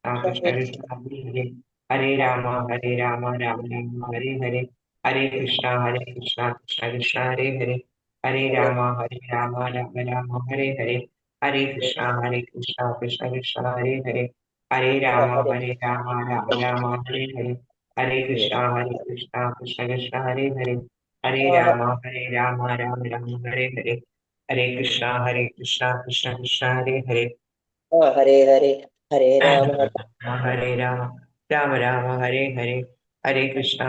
कृष्ण कृष्ण हरे राम राम राम हरे हरे हरे कृष्णा कृष्ण कृष्ण हरे हरे हरे राम राम राम हरे हरे हरे कृष्णा कृष्ण कृष्ण हरे हरे हरे राम राम हरे हरे हरे कृष्णा कृष्ण कृष्ण हरे हरे हरे राम राम हरे हरे हरे कृष्णा कृष्ण कृष्ण हरे हरे हरे हरे हरे राम हरे राम राम राम हरे हरे हरे कृष्णा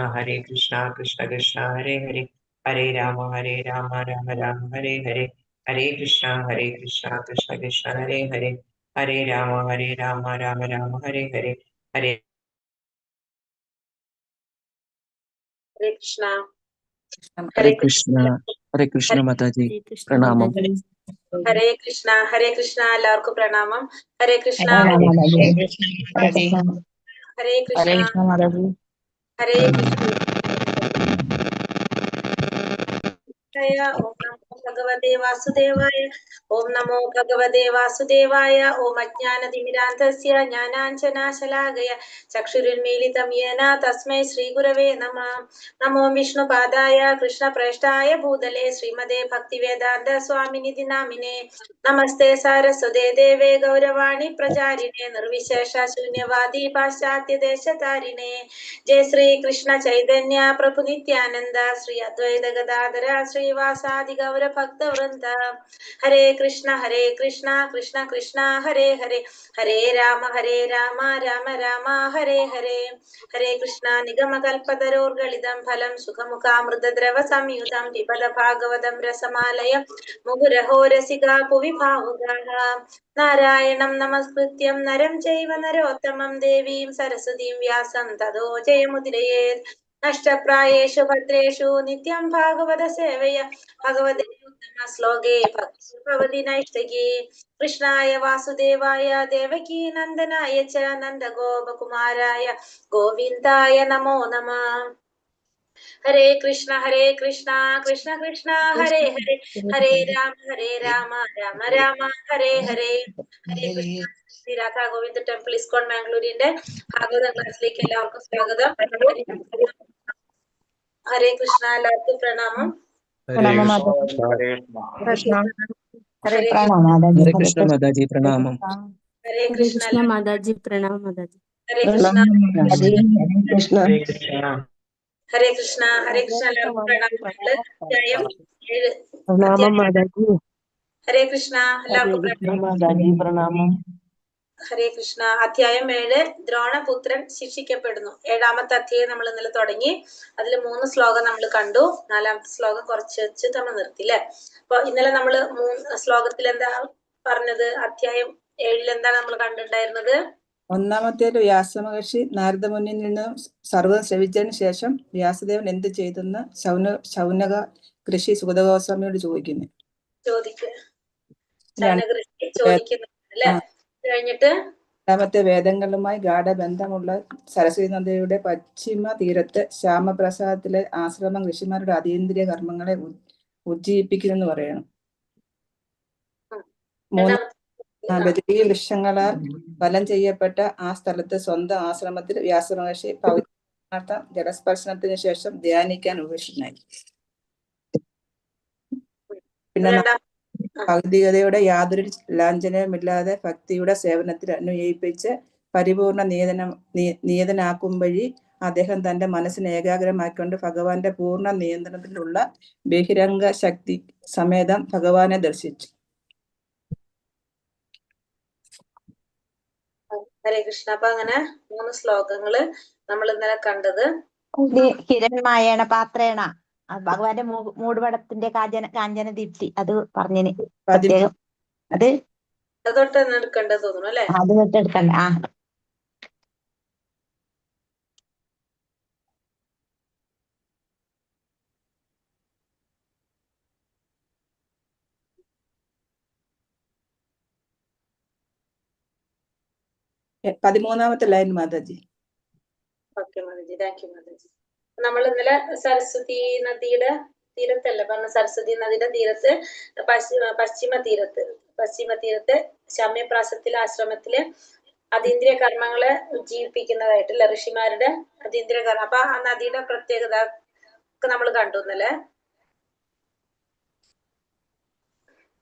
कृष्ण कृष्ण हरे हरे हरे राम राम राम हरे हरे हरे कृष्णा कृष्ण कृष्ण हरे हरे हरे राम राम राम हरे हरे हरे कृष्णा हरे कृष्ण माताजी प्रणामम हरे कृष्णा എല്ലാവർക്കും പ്രണാമം ഹരേ കൃഷ്ണ ഹരേ കൃഷ്ണ ഹരേ കൃഷ്ണ ഓം നമോ ഭഗവതേ വാസുദേവായ ഓം നമോ ഭഗവതേ വാസുദേവായ ഓം അജ്ഞാനതിമിരാന്ധസ്യ ജ്ഞാനാഞ്ജനാശലാകയ ചക്ഷുരുന്മീലിതം യേന തസ്മൈ ശ്രീഗുരവേ നമഃ നമോ വിഷ്ണുപാദായ കൃഷ്ണപ്രേഷ്ഠായ ഭൂതലേ ശ്രീമതേ ഭക്തിവേദാന്ത സ്വാമിനിധി നാമിനേ നമസ്തേ സാരസ്വതേ ദേവേ ഗൗരവാണി പ്രചാരിണേ നിർവിശേഷ ശൂന്യവാദി പാശ്ചാത്യദേശതാരിണേ ജയ ശ്രീ കൃഷ്ണ ചൈതന്യ പ്രഭു നിത്യാനന്ദ ശ്രീ അദ്വൈത ഗദാധര ശ്രീവാസാദി ഗൗര ഭക്തവൃന്ദ ഹരേ കൃഷ്ണ കൃഷ്ണ കൃഷ്ണ ഹരേ ഹരേ ഹരേ രാമ രാമ രാമ ഹരേ ഹരേ ഹരേ കൃഷ്ണ നിഗമകൽപതരോർഗളിതം ഫലം സുഖമുഖാമൃതദ്രവ സംയുതം പിബത ഭാഗവതം രസമാലയം മുഹുരഹോ രസികാ ഭുവി ഭാവുകാഃ നാരായണം നമസ്കൃത്യം നരം ചൈവ നരോത്തമം ദേവീം സരസ്വതീം വ്യാസം തതോ ജയമുദിരയേത് നഷ്ടപ്രായേഷു ഭദ്രേഷു നിത്യം ഭാഗവത സേവയ ഭഗവതേ ഉത്തമ ശ്ലോകേ ഭവതി നൈഷ്ടകി കൃഷ്ണായ വാസുദേവായ ദേവകീ നന്ദനായ ച നന്ദഗോപകുമാരായ ഗോവിന്ദായ നമോ നമഃ ഹരേ കൃഷ്ണ കൃഷ്ണ കൃഷ്ണ ഹരേ ഹരേ ഹരേ രാമ രാമ രാമ ഹരേ ഹരേ ഹരേ കൃഷ്ണ ശ്രീ രാധാ ഗോവിന്ദ് ടെമ്പിൾ ഇസ്കോൺ മാംഗ്ലൂരിന്റെ ഭാഗവത ക്ലാസ്സിലേക്ക് എല്ലാവർക്കും സ്വാഗതം. ഹരേ കൃഷ്ണ എല്ലാവർക്കും പ്രണാമം. हरे कृष्ण माताजी प्रणामम ഹരേ കൃഷ്ണ മാതാജി പ്രണാമം മാതാജി. ഹരേ കൃഷ്ണ ഹരേ കൃഷ്ണ എല്ലാവർക്കും പ്രണാമം. അധ്യായം 7 ഹരേ കൃഷ്ണ എല്ലാവർക്കും പ്രണാമം. ഹരേ കൃഷ്ണ അധ്യായം 7 ദ്രോണപുത്രൻ ശിക്ഷിക്കപ്പെടുന്നു. 7ാമത്തെ അധ്യായം നമ്മൾ ഇന്നലെ തുടങ്ങി. അതിൽ 3 ശ്ലോകം നമ്മൾ കണ്ടു. 4ാമത്തെ ശ്ലോകം കുറച്ച് വെച്ച് നമ്മൾ നിർത്തി അല്ലെ. അപ്പൊ ഇന്നലെ നമ്മൾ 3 ശ്ലോകത്തിൽ എന്താ പറഞ്ഞത്? അധ്യായം 7 എന്താണ് നമ്മൾ കണ്ടിട്ടുണ്ടായിരുന്നത്? ഒന്നാമത്തേത് വ്യാസമഹർഷി നാരദമുനിയിൽ നിന്ന് സർവ്വം ശ്രവിച്ചതിന് ശേഷം വ്യാസദേവൻ എന്ത് ചെയ്തെന്ന് ശൗനക ഋഷി സുഗതഗോസ്വാമിയോട് ചോദിക്കുന്നു. ചോദിക്കുന്നു കഴിഞ്ഞിട്ട് രണ്ടാമത്തെ വേദങ്ങളുമായി ഗാഠബന്ധമുള്ള സരസ്വതി നദിയുടെ പശ്ചിമ തീരത്ത് ശ്യാമപ്രസാദത്തിലെ ആശ്രമം ഋഷിമാരുടെ അതീന്ദ്രിയ കർമ്മങ്ങളെ ഉജ്ജീവിപ്പിക്കുന്നെന്ന് പറയണം. ബദരീ വൃക്ഷങ്ങളാൽ ഫലം ചെയ്യപ്പെട്ട ആ സ്ഥലത്ത് സ്വന്തം ആശ്രമത്തിൽ വ്യാസമഹർഷി പവിത്രാർത്ഥം ജലസ്പർശനത്തിന് ശേഷം ധ്യാനിക്കാൻ ഉപേക്ഷിനായി. പിന്നെ ഭൗതികതയുടെ യാതൊരു ലാഞ്ചനവുമില്ലാതെ ഭക്തിയുടെ സേവനത്തിൽ അനുനയിപ്പിച്ച് പരിപൂർണ നിയതനാക്കും വഴി അദ്ദേഹം തന്റെ മനസ്സിനെ ഏകാഗ്രമാക്കിക്കൊണ്ട് ഭഗവാന്റെ പൂർണ്ണ നിയന്ത്രണത്തിലുള്ള ബഹിരംഗ ശക്തി സമേതം ഭഗവാനെ ദർശിച്ചു. ഹരേ കൃഷ്ണ. അപ്പൊ അങ്ങനെ 3 ശ്ലോകങ്ങള് നമ്മൾ ഇന്നലെ കണ്ടത്. ഹിരൺമായേണ പാത്രേണ ഭഗവാന്റെ മൂടുപടത്തിന്റെ കാഞ്ചന ദീപ്തി അത് പറഞ്ഞിന് പ്രത്യേകം. അത് തൊട്ട് എടുക്കേണ്ടത് തോന്നുന്നു അല്ലെ? അത് തൊട്ടെടുക്കണ്ട. 13ാമത്തെ line Mataji. Okay Mataji, thank you Mataji. നമ്മൾ ഇന്നലെ സരസ്വതി നദിയുടെ തീരത്തല്ല പറഞ്ഞ, സരസ്വതി നദിയുടെ തീരത്ത് പശ്ചിമ തീരത്ത് ശമ്യപ്രാസത്തിലെ ആശ്രമത്തില് അതീന്ദ്രിയ കർമ്മങ്ങളെ ഉജ്ജീവിപ്പിക്കുന്നതായിട്ടല്ലേ ഋഷിമാരുടെ അതീന്ദ്രിയ കർമ്മം. അപ്പൊ ആ നദിയുടെ പ്രത്യേകത ഒക്കെ നമ്മൾ കണ്ടുന്നല്ലേ.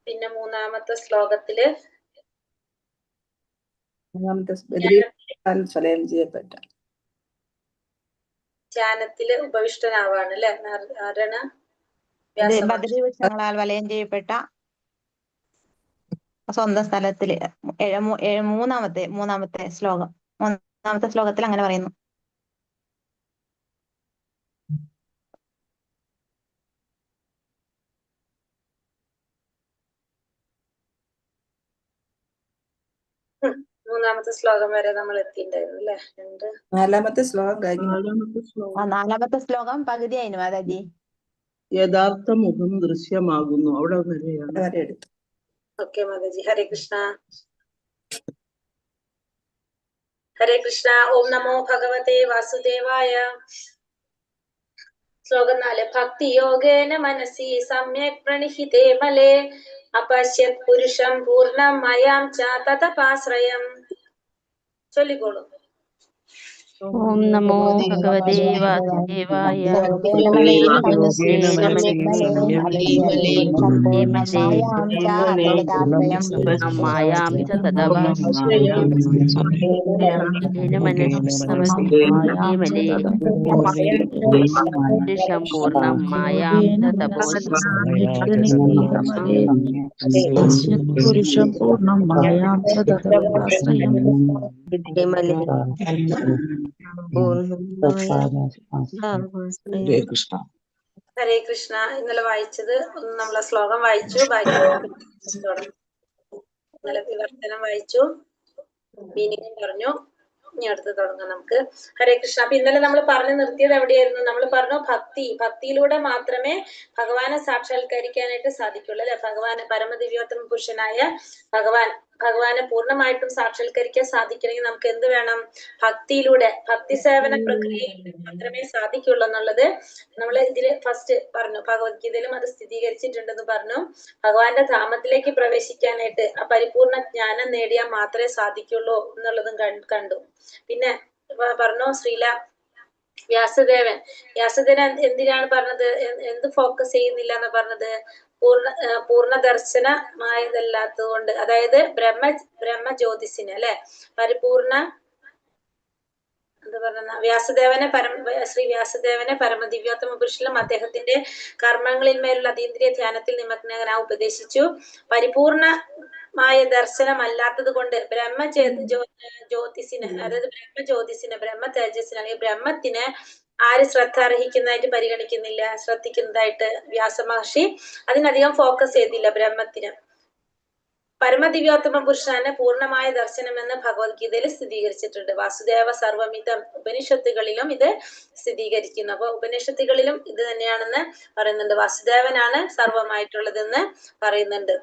പിന്നെ മൂന്നാമത്തെ ശ്ലോകത്തില് ധ്യാനത്തില് ഉപവിഷ്ടനാവാണ് അല്ലെ. ആരാണ്? ബദരി വൃക്ഷങ്ങളാൽ വലയം ചെയ്യപ്പെട്ട സ്വന്തം സ്ഥലത്തില് മൂന്നാമത്തെ ശ്ലോകത്തിൽ അങ്ങനെ പറയുന്നു. മൂന്നാമത്തെ ശ്ലോകം വരെ നമ്മൾ എത്തിയിട്ടുണ്ടായിരുന്നു അല്ലെ. നാലാമത്തെ ശ്ലോകം കഴിഞ്ഞു. നാലാമത്തെ ശ്ലോകം പകുതിയായിരുന്നു മാതാജി. യഥാർത്ഥ മുഖം ദൃശ്യമാകുന്നു അവിടെ വരെയാണ്. എടുത്തു. ഓക്കെ മാതാജി. ഹരേ കൃഷ്ണ. ഹരേ കൃഷ്ണ. ഓം നമോ ഭഗവതേ വാസുദേവായ. ശ്ലോകം 4. ഭക്തി യോഗേന മനസി സമ്യക് പ്രണിഹിതേ മലേ അപശ്യത് പുരുഷം പൂർണ്ണം മയാം ച തതപാശ്രയം. ചൊല്ലിക്കോളൂ. ഓം നമോ ഭഗവതേ വാസുദേവായ. മായാം ച തദപാശ്രയം പുരുഷം പൂർണ്ണം മായാം ച പുരുഷം പൂർണ്ണം മായാം ച തദപാശ്രയം. ഹരേ കൃഷ്ണ. ഇന്നലെ വായിച്ചത് നമ്മളെ ശ്ലോകം വായിച്ചു. ബാക്കി ഇന്നലെ വിവർത്തനം വായിച്ചു, മീനിങ് പറഞ്ഞു. ഇനി അടുത്ത് തുടങ്ങാം നമുക്ക്. ഹരേ കൃഷ്ണ. അപ്പൊ ഇന്നലെ നമ്മൾ പറഞ്ഞു നിർത്തിയത് എവിടെയായിരുന്നു? നമ്മൾ പറഞ്ഞു ഭക്തിയിലൂടെ മാത്രമേ ഭഗവാനെ സാക്ഷാത്കരിക്കാനായിട്ട് സാധിക്കുള്ളൂ അല്ലെ. പരമദിവ്യോത്തമ പുരുഷനായ ഭഗവാനെ പൂർണ്ണമായിട്ടും സാക്ഷാത്കരിക്കാൻ സാധിക്കണമെങ്കിൽ നമുക്ക് എന്ത് വേണം? ഭക്തിയിലൂടെ, ഭക്തി സേവന പ്രക്രിയയിലൂടെ മാത്രമേ സാധിക്കുള്ളൂ എന്നുള്ളത് നമ്മൾ ഇതില് ഫസ്റ്റ് പറഞ്ഞു. ഭഗവത്ഗീതയിലും അത് സ്ഥിരീകരിച്ചിട്ടുണ്ടെന്ന് പറഞ്ഞു. ഭഗവാന്റെ ധാമത്തിലേക്ക് പ്രവേശിക്കാനായിട്ട് ആ പരിപൂർണ ജ്ഞാനം നേടിയാൽ മാത്രമേ സാധിക്കുള്ളൂ എന്നുള്ളതും കണ്ടു. പിന്നെ പറഞ്ഞു വ്യാസദേവൻ എന്തിനാണ് പറഞ്ഞത്? എന്ത് ഫോക്കസ് ചെയ്യുന്നില്ല എന്ന് പറഞ്ഞത്? പൂർണ്ണ ദർശനമായതല്ലാത്തത് കൊണ്ട്, അതായത് ബ്രഹ്മജ്യോതിസിന് അല്ലെ, പരിപൂർണ എന്താ പറഞ്ഞ ശ്രീ വ്യാസദേവനെ പരമദിവ്യോത്തമ പുരുഷനും അദ്ദേഹത്തിന്റെ കർമ്മങ്ങളിന്മേലുള്ള അതീന്ദ്രിയ ധ്യാനത്തിൽ നിമഗ്നനായി ഉപദേശിച്ചു. പരിപൂർണമായ ദർശനമല്ലാത്തത് കൊണ്ട് ജ്യോതിസിന്, അതായത് ബ്രഹ്മ തേജസ്സിന് അല്ലെങ്കിൽ ബ്രഹ്മത്തിന് ആര് ശ്രദ്ധ അർഹിക്കുന്നതായിട്ട് ശ്രദ്ധിക്കുന്നതായിട്ട് വ്യാസമഹർഷി അതിനധികം ഫോക്കസ് ചെയ്തില്ല ബ്രഹ്മത്തിന്. പരമദിവ്യോത്തമ പുരുഷനാണ് പൂർണ്ണമായ ദർശനമെന്ന് ഭഗവത്ഗീതയിൽ സ്ഥിരീകരിച്ചിട്ടുണ്ട്. വാസുദേവ സർവമിതം ഉപനിഷത്തുകളിലും ഇത് സ്ഥിരീകരിക്കുന്നു. അപ്പൊ ഉപനിഷത്തുകളിലും ഇത് തന്നെയാണെന്ന് പറയുന്നുണ്ട്. വാസുദേവനാണ് സർവമായിട്ടുള്ളതെന്ന് പറയുന്നുണ്ട്.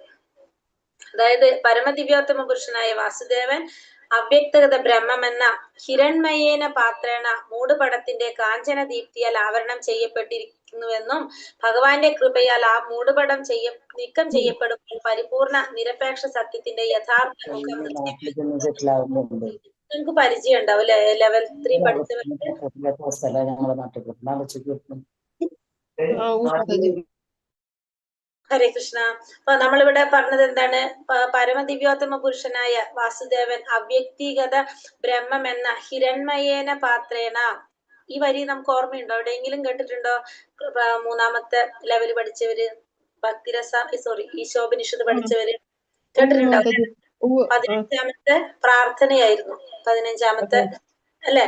അതായത് പരമദിവ്യോത്തമ പുരുഷനായ വാസുദേവൻ അവ്യക്തഗത ബ്രഹ്മമെന്ന ഹിരൺമയേന പാത്രേണ മൂടുപടത്തിന്റെ കാഞ്ചന ദീപ്തിയാൽ ആവരണം ചെയ്യപ്പെട്ടിരിക്കുന്നുവെന്നും ഭഗവാന്റെ കൃപയാൽ ആ മൂടുപടം നീക്കം ചെയ്യപ്പെടുമ്പോൾ പരിപൂർണ നിരപേക്ഷ സത്യത്തിന്റെ യഥാർത്ഥ മുഖം നിങ്ങൾക്ക് പരിചയം ഉണ്ടാവും അല്ലെ? ലെവൽ 3 പഠിച്ചവർക്ക്. ഹരേ കൃഷ്ണ. അപ്പൊ നമ്മളിവിടെ പറഞ്ഞത് എന്താണ്? പരമദിവ്യോത്തമ പുരുഷനായ വാസുദേവൻ അവ്യക്തിഗത ബ്രഹ്മം എന്ന ഹിരൺമയേന പാത്രേണ. ഈ വരി നമുക്ക് ഓർമ്മയുണ്ടോ? എവിടെയെങ്കിലും കേട്ടിട്ടുണ്ടോ? മൂന്നാമത്തെ ലെവല് പഠിച്ചവര്, ഈശോപനിഷത്ത് പഠിച്ചവര് കേട്ടിട്ടുണ്ടോ? 15ാമത്തെ പ്രാർത്ഥനയായിരുന്നു. 15ാമത്തെ അല്ലെ?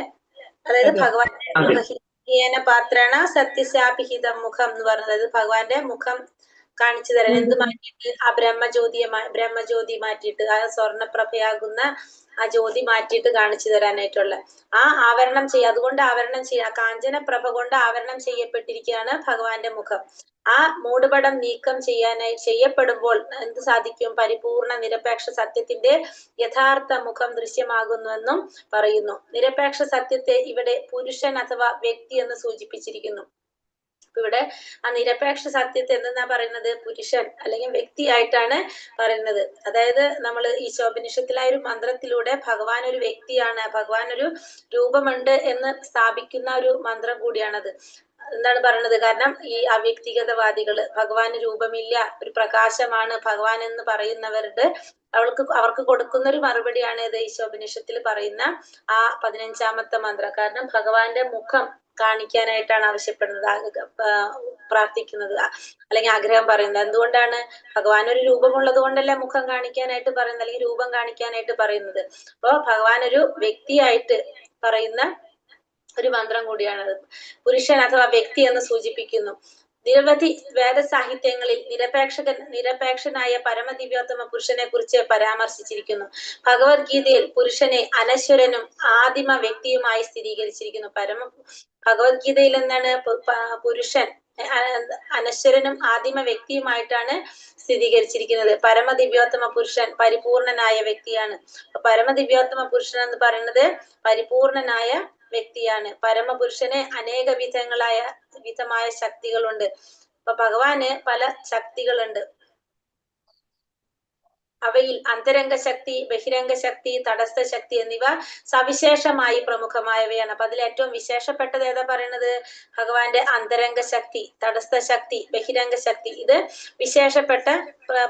അതായത് ഭഗവാന്റെ പാത്രേണ സത്യശാപിഹിതം മുഖം എന്ന് പറഞ്ഞത് ഭഗവാന്റെ മുഖം കാണിച്ചു തരാൻ. എന്ത് മാറ്റിയിട്ട്? ആ ബ്രഹ്മജ്യോതി മാറ്റിയിട്ട്, ആ സ്വർണപ്രഭയാകുന്ന ആ ജ്യോതി മാറ്റിയിട്ട് കാണിച്ചു തരാനായിട്ടുള്ള ആ ആവരണം അതുകൊണ്ട് ആവരണം കാഞ്ചന പ്രഭ കൊണ്ട് ആവരണം ചെയ്യപ്പെട്ടിരിക്കുകയാണ് ഭഗവാന്റെ മുഖം. ആ മൂടുപടം നീക്കം ചെയ്യപ്പെടുമ്പോൾ എന്ത് സാധിക്കും? പരിപൂർണ നിരപേക്ഷ സത്യത്തിന്റെ യഥാർത്ഥ മുഖം ദൃശ്യമാകുന്നുവെന്നും പറയുന്നു. നിരപേക്ഷ സത്യത്തെ ഇവിടെ പുരുഷൻ അഥവാ വ്യക്തി എന്ന് സൂചിപ്പിച്ചിരിക്കുന്നു. ഇവിടെ ആ നിരപേക്ഷ സത്യത്തെ എന്തെന്നാ പറയുന്നത്? പുരുഷൻ അല്ലെങ്കിൽ വ്യക്തിയായിട്ടാണ് പറയുന്നത്. അതായത് നമ്മൾ ഈശോപനിഷത്തിലായ ഒരു മന്ത്രത്തിലൂടെ ഭഗവാൻ ഒരു വ്യക്തിയാണ്, ഭഗവാൻ ഒരു രൂപമുണ്ട് എന്ന് സ്ഥാപിക്കുന്ന ഒരു മന്ത്രം കൂടിയാണത്. എന്താണ് പറയുന്നത്? കാരണം ഈ അവ്യക്തിഗതവാദികള് ഭഗവാന് രൂപമില്ല, ഒരു പ്രകാശമാണ് ഭഗവാൻ എന്ന് പറയുന്നവരുടെ അവർക്ക് കൊടുക്കുന്ന ഒരു മറുപടിയാണ് ഇത് ഈശോപനിഷത്തിൽ പറയുന്ന ആ 15ാമത്തെ മന്ത്രം. കാരണം ഭഗവാന്റെ മുഖം കാണിക്കാനായിട്ടാണ് ആവശ്യപ്പെടുന്നത്, പ്രാർത്ഥിക്കുന്നത് അല്ലെങ്കിൽ ആഗ്രഹം പറയുന്നത്. എന്തുകൊണ്ടാണ്? ഭഗവാൻ ഒരു രൂപമുള്ളത് കൊണ്ടല്ലേ മുഖം കാണിക്കാനായിട്ട് പറയുന്നത്, അല്ലെങ്കിൽ രൂപം കാണിക്കാനായിട്ട് പറയുന്നത്. അപ്പൊ ഭഗവാൻ ഒരു വ്യക്തിയായിട്ട് പറയുന്ന ഒരു മന്ത്രം കൂടിയാണത്. പുരുഷൻ അഥവാ വ്യക്തി എന്ന് സൂചിപ്പിക്കുന്നു. നിരവധി വേദസാഹിത്യങ്ങളിൽ നിരപേക്ഷനായ പരമദിവ്യോത്തമ പുരുഷനെ കുറിച്ച് പരാമർശിച്ചിരിക്കുന്നു. ഭഗവത്ഗീതയിൽ പുരുഷനെ അനശ്വരനും ആദിമ വ്യക്തിയുമായി സ്ഥിരീകരിച്ചിരിക്കുന്നു. ഭഗവത്ഗീതയിൽ എന്താണ്? പുരുഷൻ അനശ്വരനും ആദിമ വ്യക്തിയുമായിട്ടാണ് സ്ഥിരീകരിച്ചിരിക്കുന്നത്. പരമദിവ്യോത്തമ പുരുഷൻ പരിപൂർണനായ വ്യക്തിയാണ്. പരമദിവ്യോത്തമ പുരുഷൻ എന്ന് പറയുന്നത് പരിപൂർണനായ വ്യക്തിയാണ്. പരമപുരുഷന് അനേക വിധമായ ശക്തികളുണ്ട്. അപ്പൊ ഭഗവാന് പല ശക്തികളുണ്ട്. അവയിൽ അന്തരംഗ ശക്തി, ബഹിരംഗ ശക്തി, തടസ്ഥ ശക്തി എന്നിവ സവിശേഷമായി പ്രമുഖമായവയാണ്. അപ്പൊ അതിൽ ഏറ്റവും വിശേഷപ്പെട്ടത് ഏതാ പറയുന്നത്? ഭഗവാന്റെ അന്തരംഗ ശക്തി, തടസ്ഥ ശക്തി, ബഹിരംഗ ശക്തി. ഇത് വിശേഷപ്പെട്ട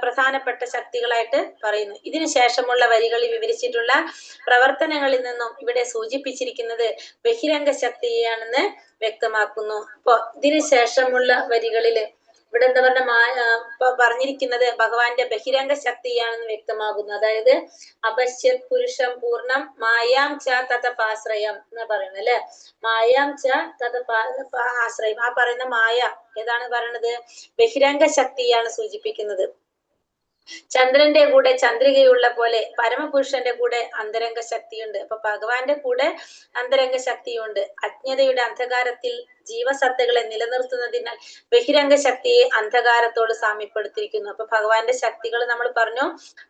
പ്രധാനപ്പെട്ട ശക്തികളായിട്ട് പറയുന്നു. ഇതിനു ശേഷമുള്ള വരികളിൽ വിവരിച്ചിട്ടുള്ള പ്രവർത്തനങ്ങളിൽ നിന്നും ഇവിടെ സൂചിപ്പിച്ചിരിക്കുന്നത് ബഹിരംഗ ശക്തിയാണെന്ന് വ്യക്തമാക്കുന്നു. അപ്പൊ ഇതിനു ശേഷമുള്ള വരികളില് ഇവിടെ എന്താ പറഞ്ഞിരിക്കുന്നത്? ഭഗവാന്റെ ബഹിരംഗ ശക്തിയാണെന്ന് വ്യക്തമാകുന്നു. അതായത് അപശ്യത് പുരുഷം പൂർണ്ണം മായാം ച തതപാശ്രയം എന്ന് പറയുന്നത് അല്ലെ. മായാം ച തതപാശ്രയം. ആ പറയുന്ന മായ ഏതാണ് പറയുന്നത്? ബഹിരംഗ ശക്തിയാണ് സൂചിപ്പിക്കുന്നത്. ചന്ദ്രന്റെ കൂടെ ചന്ദ്രികയുള്ള പോലെ പരമപുരുഷന്റെ കൂടെ അന്തരംഗ ശക്തിയുണ്ട്. അപ്പൊ ഭഗവാന്റെ കൂടെ അന്തരംഗ ശക്തിയുണ്ട്. അജ്ഞതയുടെ അന്ധകാരത്തിൽ ജീവസത്തകളെ നിലനിർത്തുന്നതിനാൽ ബഹിരംഗ ശക്തിയെ അന്ധകാരത്തോട് സാമ്യപ്പെടുത്തിയിരിക്കുന്നു. അപ്പൊ ഭഗവാന്റെ ശക്തികൾ നമ്മൾ പറഞ്ഞു: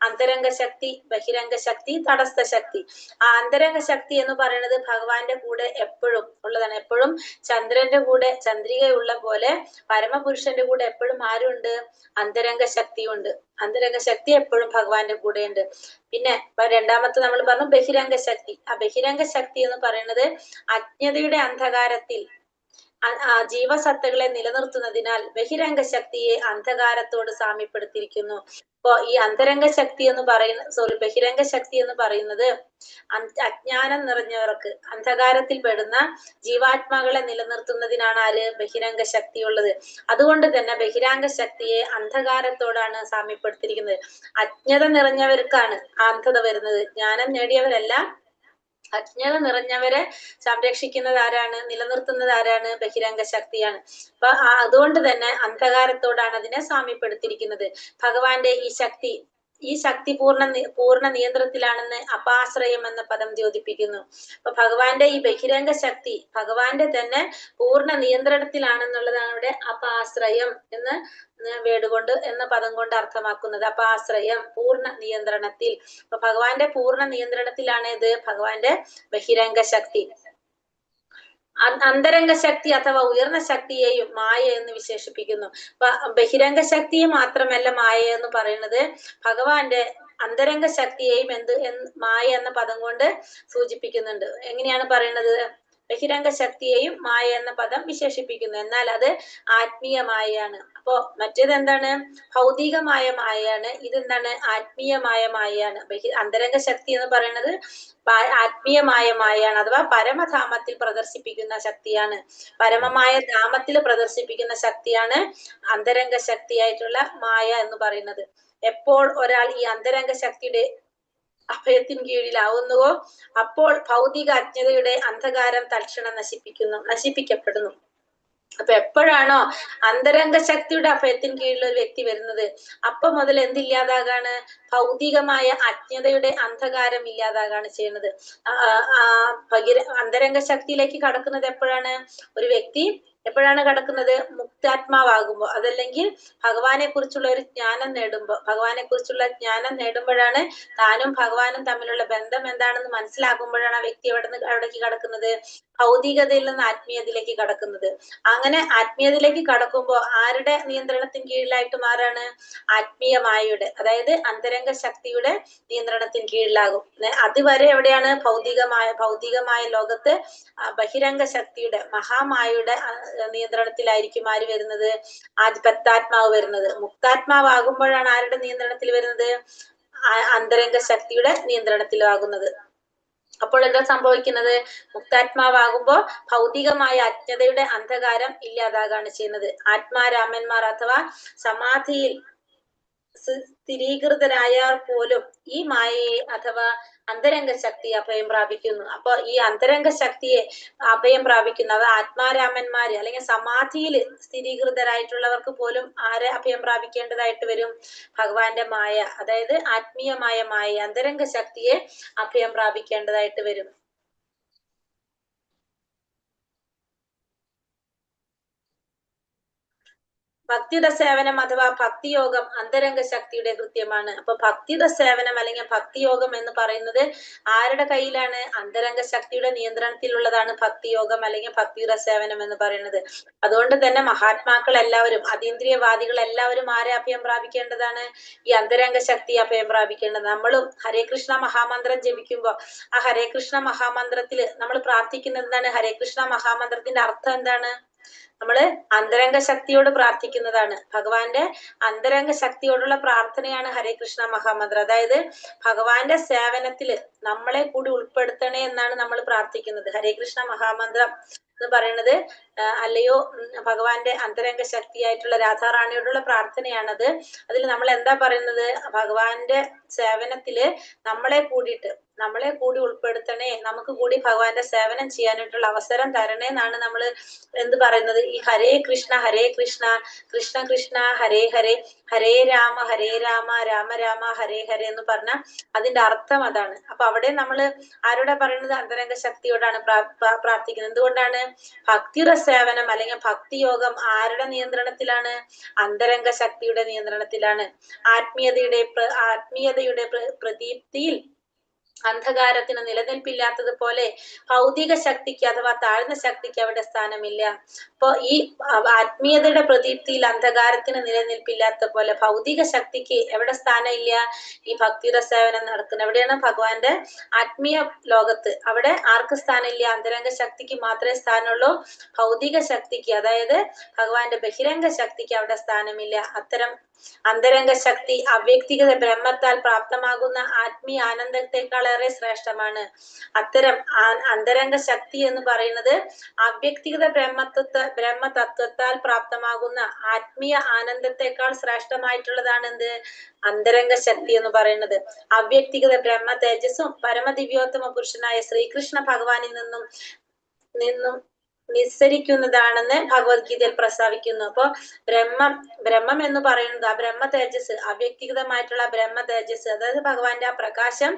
അന്തരംഗ ശക്തി, ബഹിരംഗ ശക്തി, തടസ്ഥ ശക്തി. ആ അന്തരംഗ ശക്തി എന്ന് പറയുന്നത് ഭഗവാന്റെ കൂടെ എപ്പോഴും ഉള്ളതാണ്. എപ്പോഴും ചന്ദ്രന്റെ കൂടെ ചന്ദ്രികയുള്ള പോലെ പരമപുരുഷന്റെ കൂടെ എപ്പോഴും ആരുണ്ട്? അന്തരംഗ ശക്തിയുണ്ട്. അന്തരംഗ ശക്തി എപ്പോഴും ഭഗവാന്റെ കൂടെ ഉണ്ട്. പിന്നെ രണ്ടാമത്തെ നമ്മൾ പറഞ്ഞു ബഹിരംഗ ശക്തി. ആ ബഹിരംഗ ശക്തി എന്ന് പറയുന്നത് അജ്ഞതയുടെ അന്ധകാരത്തിൽ ജീവസത്തകളെ നിലനിർത്തുന്നതിനാൽ ബഹിരംഗ ശക്തിയെ അന്ധകാരത്തോട് സാമ്യപ്പെടുത്തിയിരിക്കുന്നു. അപ്പോ ഈ അന്തരംഗ ശക്തി എന്ന് ബഹിരംഗ ശക്തി എന്ന് പറയുന്നത് അജ്ഞാനം നിറഞ്ഞവർക്ക്, അന്ധകാരത്തിൽ പെടുന്ന ജീവാത്മാക്കളെ നിലനിർത്തുന്നതിനാണ് ബഹിരംഗ ശക്തി ഉള്ളത്. അതുകൊണ്ട് തന്നെ ബഹിരംഗ ശക്തിയെ അന്ധകാരത്തോടാണ് സാമ്യപ്പെടുത്തിയിരിക്കുന്നത്. അജ്ഞത നിറഞ്ഞവർക്കാണ് അന്ധത വരുന്നത്. ജ്ഞാനം നേടിയവരെല്ലാം അജ്ഞത നിറഞ്ഞവരെ സംരക്ഷിക്കുന്നത് ആരാണ്? നിലനിർത്തുന്നത് ആരാണ്? ബഹിരംഗ ശക്തിയാണ്. അപ്പൊ അതുകൊണ്ട് തന്നെ അന്ധകാരത്തോടാണ് അതിനെ സാമ്യപ്പെടുത്തിയിരിക്കുന്നത്. ഭഗവാന്റെ ഈ ശക്തി പൂർണ്ണ നിയന്ത്രണത്തിലാണെന്ന് അപാശ്രയം എന്ന പദം ദ്യോതിപ്പിക്കുന്നു. അപ്പൊ ഭഗവാന്റെ ഈ ബഹിരംഗ ശക്തി ഭഗവാന്റെ തന്നെ പൂർണ്ണ നിയന്ത്രണത്തിലാണെന്നുള്ളതാണ് ഇവിടെ അപാശ്രയം എന്ന് എന്ന പദം കൊണ്ട് അർത്ഥമാക്കുന്നത്. അപാശ്രയം, പൂർണ്ണ നിയന്ത്രണത്തിൽ. അപ്പൊ ഭഗവാന്റെ പൂർണ്ണ നിയന്ത്രണത്തിലാണ് ഇത് ഭഗവാന്റെ ബഹിരംഗ ശക്തി. അന്തരംഗ ശക്തി അഥവാ ഉയർന്ന ശക്തിയെയും മായ എന്ന് വിശേഷിപ്പിക്കുന്നു. അപ്പൊ ബഹിരംഗ ശക്തിയെ മാത്രമല്ല മായ എന്ന് പറയുന്നത്, ഭഗവാന്റെ അന്തരംഗ ശക്തിയെയും മായ എന്ന പദം കൊണ്ട് സൂചിപ്പിക്കുന്നുണ്ട്. എങ്ങനെയാണ് പറയുന്നത്? ബഹിരംഗ ശക്തിയെയും മായ എന്ന പദം വിശേഷിപ്പിക്കുന്നു. എന്നാൽ അത് ആത്മീയ മായയാണ്. അപ്പോ മറ്റേത് എന്താണ്? ഭൗതികമായ മായയാണ്. ഇതെന്താണ്? ആത്മീയമായ മായയാണ്. അന്തരംഗ ശക്തി എന്ന് പറയുന്നത് ആത്മീയമായ മായയാണ്, അഥവാ പരമധാമത്തിൽ പ്രദർശിപ്പിക്കുന്ന ശക്തിയാണ്. പരമമായ ധാമത്തിൽ പ്രദർശിപ്പിക്കുന്ന ശക്തിയാണ് അന്തരംഗ ശക്തിയായിട്ടുള്ള മായ എന്ന് പറയുന്നത്. എപ്പോൾ ഒരാൾ ഈ അന്തരംഗ ശക്തിയുടെ അഭയത്തിൻ കീഴിലാവുന്നുവോ അപ്പോൾ ഭൗതിക അജ്ഞതയുടെ അന്ധകാരം തൽക്ഷണം നശിപ്പിക്കപ്പെടുന്നു. അപ്പൊ എപ്പോഴാണോ അന്തരംഗ ശക്തിയുടെ അഭയത്തിൻ കീഴിൽ ഒരു വ്യക്തി വരുന്നത്, അപ്പൊ മുതൽ എന്തില്ലാതാകാണ്? ഭൗതികമായ അജ്ഞതയുടെ അന്ധകാരം ഇല്ലാതാകാണ് ചെയ്യുന്നത്. അന്തരംഗ ശക്തിയിലേക്ക് കടക്കുന്നത് എപ്പോഴാണ്? ഒരു വ്യക്തി എപ്പോഴാണ് കടക്കുന്നത്? മുക്താത്മാവാകുമ്പോ, അതല്ലെങ്കിൽ ഭഗവാനെ കുറിച്ചുള്ള ഒരു ജ്ഞാനം നേടുമ്പോ. ഭഗവാനെ കുറിച്ചുള്ള ജ്ഞാനം നേടുമ്പോഴാണ് താനും ഭഗവാനും തമ്മിലുള്ള ബന്ധം എന്താണെന്ന് മനസ്സിലാക്കുമ്പോഴാണ് ആ വ്യക്തി എവിടേക്ക് കടക്കുന്നത്? ഭൗതികതയിൽ നിന്ന് ആത്മീയതയിലേക്ക് കടക്കുന്നത്. അങ്ങനെ ആത്മീയതയിലേക്ക് കടക്കുമ്പോൾ ആരുടെ നിയന്ത്രണത്തിന് കീഴിലായിട്ട് മാറാണ്? ആത്മീയമായയുടെ, അതായത് അന്തരംഗ ശക്തിയുടെ നിയന്ത്രണത്തിന് കീഴിലാകും. അതുവരെ എവിടെയാണ്? ഭൗതികമായ ലോകത്ത് ബഹിരംഗ ശക്തിയുടെ, മഹാമായയുടെ നിയന്ത്രണത്തിലായിരിക്കും ആര് വരുന്നത്? ആത്മാവ് വരുന്നത്. മുക്താത്മാവാകുമ്പോഴാണ് ആരുടെ നിയന്ത്രണത്തിൽ വരുന്നത്? അന്തരംഗ ശക്തിയുടെ നിയന്ത്രണത്തിലാകുന്നത്. അപ്പോൾ എന്താ സംഭവിക്കുന്നത്? മുക്താത്മാവാകുമ്പോ ഭൗതികമായ അജ്ഞതയുടെ അന്ധകാരം ഇല്ലാതാകാണ് ചെയ്യുന്നത്. ആത്മാരാമന്മാർ അഥവാ സമാധിയിൽ സ്ഥിരീകൃതരായാൽ പോലും ഈ മായയെ അഥവാ അന്തരംഗ ശക്തി അഭയം പ്രാപിക്കുന്നു. അപ്പൊ ഈ അന്തരംഗ ശക്തിയെ അഭയം പ്രാപിക്കുന്നു. അത് ആത്മാരാമന്മാര് അല്ലെങ്കിൽ സമാധിയിൽ സ്ഥിരീകൃതരായിട്ടുള്ളവർക്ക് പോലും ആരെ അഭയം പ്രാപിക്കേണ്ടതായിട്ട് വരും? ഭഗവാന്റെ മായ, അതായത് ആത്മീയമായ മായ, അന്തരംഗ ശക്തിയെ അഭയം പ്രാപിക്കേണ്ടതായിട്ട് വരും. ഭക്തിയുടെ സേവനം അഥവാ ഭക്തിയോഗം അന്തരംഗ ശക്തിയുടെ കൃത്യമാണ്. അപ്പൊ ഭക്തിയുടെ സേവനം അല്ലെങ്കിൽ ഭക്തിയോഗം എന്ന് പറയുന്നത് ആരുടെ കയ്യിലാണ്? അന്തരംഗ ശക്തിയുടെ നിയന്ത്രണത്തിലുള്ളതാണ് ഭക്തിയോഗം അല്ലെങ്കിൽ ഭക്തിയുടെ സേവനം എന്ന് പറയുന്നത്. അതുകൊണ്ട് തന്നെ മഹാത്മാക്കൾ എല്ലാവരും, അതീന്ദ്രിയവാദികൾ എല്ലാവരും ആരെ അഭയം പ്രാപിക്കേണ്ടതാണ്? ഈ അന്തരംഗ ശക്തി അഭയം പ്രാപിക്കേണ്ടത്. നമ്മളും ഹരേ കൃഷ്ണ മഹാമന്ത്രം ജപിക്കുമ്പോ ആ ഹരേ കൃഷ്ണ മഹാമന്ത്രത്തില് നമ്മൾ പ്രാർത്ഥിക്കുന്നത് എന്താണ്? ഹരേ കൃഷ്ണ മഹാമന്ത്രത്തിന്റെ അർത്ഥം എന്താണ്? നമ്മള് അന്തരംഗ ശക്തിയോട് പ്രാർത്ഥിക്കുന്നതാണ്. ഭഗവാന്റെ അന്തരംഗ ശക്തിയോടുള്ള പ്രാർത്ഥനയാണ് ഹരേ കൃഷ്ണ മഹാമന്ത്രം. അതായത് ഭഗവാന്റെ സേവനത്തില് നമ്മളെ കൂടി ഉൾപ്പെടുത്തണേ എന്നാണ് നമ്മൾ പ്രാർത്ഥിക്കുന്നത്. ഹരേ കൃഷ്ണ മഹാമന്ത്രം എന്ന് പറയുന്നത് അല്ലയോ ഭഗവാന്റെ അന്തരംഗ ശക്തിയായിട്ടുള്ള രാധാറാണിയോടുള്ള പ്രാർത്ഥനയാണത്. അതിൽ നമ്മൾ എന്താ പറയുന്നത്? ഭഗവാന്റെ സേവനത്തില് നമ്മളെ കൂടി ഉൾപ്പെടുത്തണേ, നമുക്ക് കൂടി ഭഗവാന്റെ സേവനം ചെയ്യാനായിട്ടുള്ള അവസരം തരണേ എന്നാണ് നമ്മൾ എന്ത് പറയുന്നത്? ഈ ഹരേ കൃഷ്ണ കൃഷ്ണ കൃഷ്ണ ഹരേ ഹരേ, ഹരേ രാമ രാമ രാമ ഹരേ ഹരേ എന്ന് പറഞ്ഞ അതിന്റെ അർത്ഥം അതാണ്. അപ്പൊ അവിടെ നമ്മൾ ആരോടാ പറയുന്നത്? അന്തരംഗ ശക്തിയോടാണ് പ്രാർത്ഥിക്കുന്നത്. എന്തുകൊണ്ടാണ്? ഭക്തിയുടെ സേവനം അല്ലെങ്കിൽ ഭക്തിയോഗം ആരുടെ നിയന്ത്രണത്തിലാണ്? അന്തരംഗ ശക്തിയുടെ നിയന്ത്രണത്തിലാണ്. ആത്മീയതയുടെ പ്രദീപ്തിയിൽ അന്ധകാരത്തിന് നിലനിൽപ്പില്ലാത്തതുപോലെ ഭൗതിക ശക്തിക്ക് അഥവാ താഴ്ന്ന ശക്തിക്ക് അവിടെ സ്ഥാനമില്ല. അപ്പൊ ഈ ആത്മീയതയുടെ പ്രദീപ്തിയിൽ അന്ധകാരത്തിന് നിലനിൽപ്പില്ലാത്ത പോലെ ഭൗതിക ശക്തിക്ക് എവിടെ സ്ഥാനം ഇല്ല? ഈ ഭക്തിയുടെ സേവനം നടക്കുന്നത് എവിടെയാണ്? ഭഗവാന്റെ ആത്മീയ ലോകത്ത്. അവിടെ ആർക്ക് സ്ഥാനമില്ല? അന്തരംഗ ശക്തിക്ക് മാത്രമേ സ്ഥാനമുള്ളൂ. ഭൗതിക ശക്തിക്ക്, അതായത് ഭഗവാന്റെ ബഹിരംഗ ശക്തിക്ക് അവിടെ സ്ഥാനമില്ല. അത്തരം അന്തരംഗ ശക്തി അവ്യക്തിഗത ബ്രഹ്മത്താൽ പ്രാപ്തമാകുന്ന ആത്മീയ ആനന്ദത്തെക്കാളേറെ ശ്രേഷ്ഠമാണ്. അത്തരം അന്തരംഗ ശക്തി എന്ന് പറയുന്നത് അവ്യക്തിഗത ബ്രഹ്മതത്വത്താൽ പ്രാപ്തമാകുന്ന ആത്മീയ ആനന്ദത്തെക്കാൾ ശ്രേഷ്ഠമായിട്ടുള്ളതാണ് എന്ത്? അന്തരംഗ ശക്തി എന്ന് പറയുന്നത്. അവ്യക്തിഗത ബ്രഹ്മ തേജസ്സും പരമദിവ്യോത്തമ പുരുഷനായ ശ്രീകൃഷ്ണ ഭഗവാനിൽ നിന്നും നിസ്സരിക്കുന്നതാണെന്ന് ഭഗവത്ഗീതയിൽ പ്രസ്താവിക്കുന്നു. അപ്പൊ ബ്രഹ്മം എന്ന് പറയുന്നത് ആ ബ്രഹ്മ തേജസ്, അവ്യക്തിഗതമായിട്ടുള്ള ബ്രഹ്മ തേജസ്, അതായത് ഭഗവാന്റെ ആ പ്രകാശം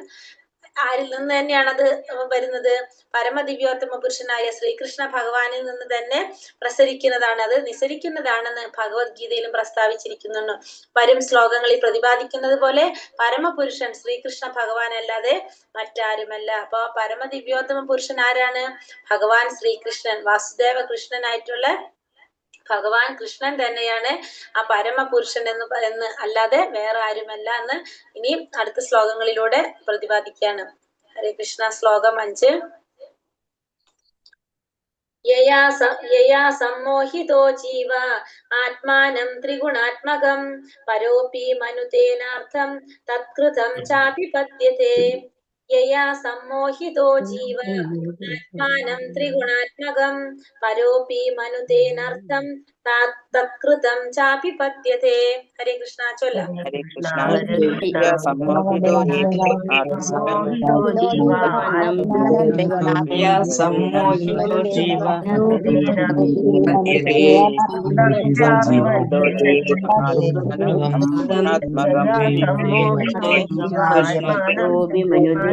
ആരിൽ നിന്ന് തന്നെയാണ് അത് വരുന്നത്? പരമദിവ്യോത്തമ പുരുഷനായ ശ്രീകൃഷ്ണ ഭഗവാനിൽ നിന്ന് തന്നെ പ്രസരിക്കുന്നതാണ്, അത് നിസരിക്കുന്നതാണെന്ന് ഭഗവത്ഗീതയിലും പ്രസ്താവിച്ചിരിക്കുന്നു. വരും ശ്ലോകങ്ങളിൽ പ്രതിപാദിക്കുന്നത് പോലെ പരമപുരുഷൻ ശ്രീകൃഷ്ണ ഭഗവാൻ അല്ലാതെ മറ്റാരുമല്ല. അപ്പൊ പരമദിവ്യോത്തമ പുരുഷൻ ആരാണ്? ഭഗവാൻ ശ്രീകൃഷ്ണൻ, വാസുദേവ കൃഷ്ണനായിട്ടുള്ള ഭഗവാൻ കൃഷ്ണൻ തന്നെയാണ് ആ പരമപുരുഷൻ എന്ന് അല്ലാതെ വേറെ ആരുമല്ല എന്ന് ഇനി അടുത്ത ശ്ലോകങ്ങളിലൂടെ പ്രതിപാദിക്കുകയാണ്. ഹരേ കൃഷ്ണ. ശ്ലോകം 5. യയാ സമ്മോഹിതോ ജീവ ആത്മാനം ത്രിഗുണാത്മകം പരോപി മനുതേനാർത്ഥം തത്കൃതം ചാപി പദ്യത്തെ. യയാ സമ്മോഹിതോ ജീവ ആത്മാനം ത്രിഗുണാത്മകം പരോപി മനുതേനർത്ഥം തത്കൃതം ചാപി പദ്യത്തെ. ഹരേ കൃഷ്ണ. ചൊല്ലാം. ഹരേ കൃഷ്ണ. സമ്മോഹിതോ ജീവ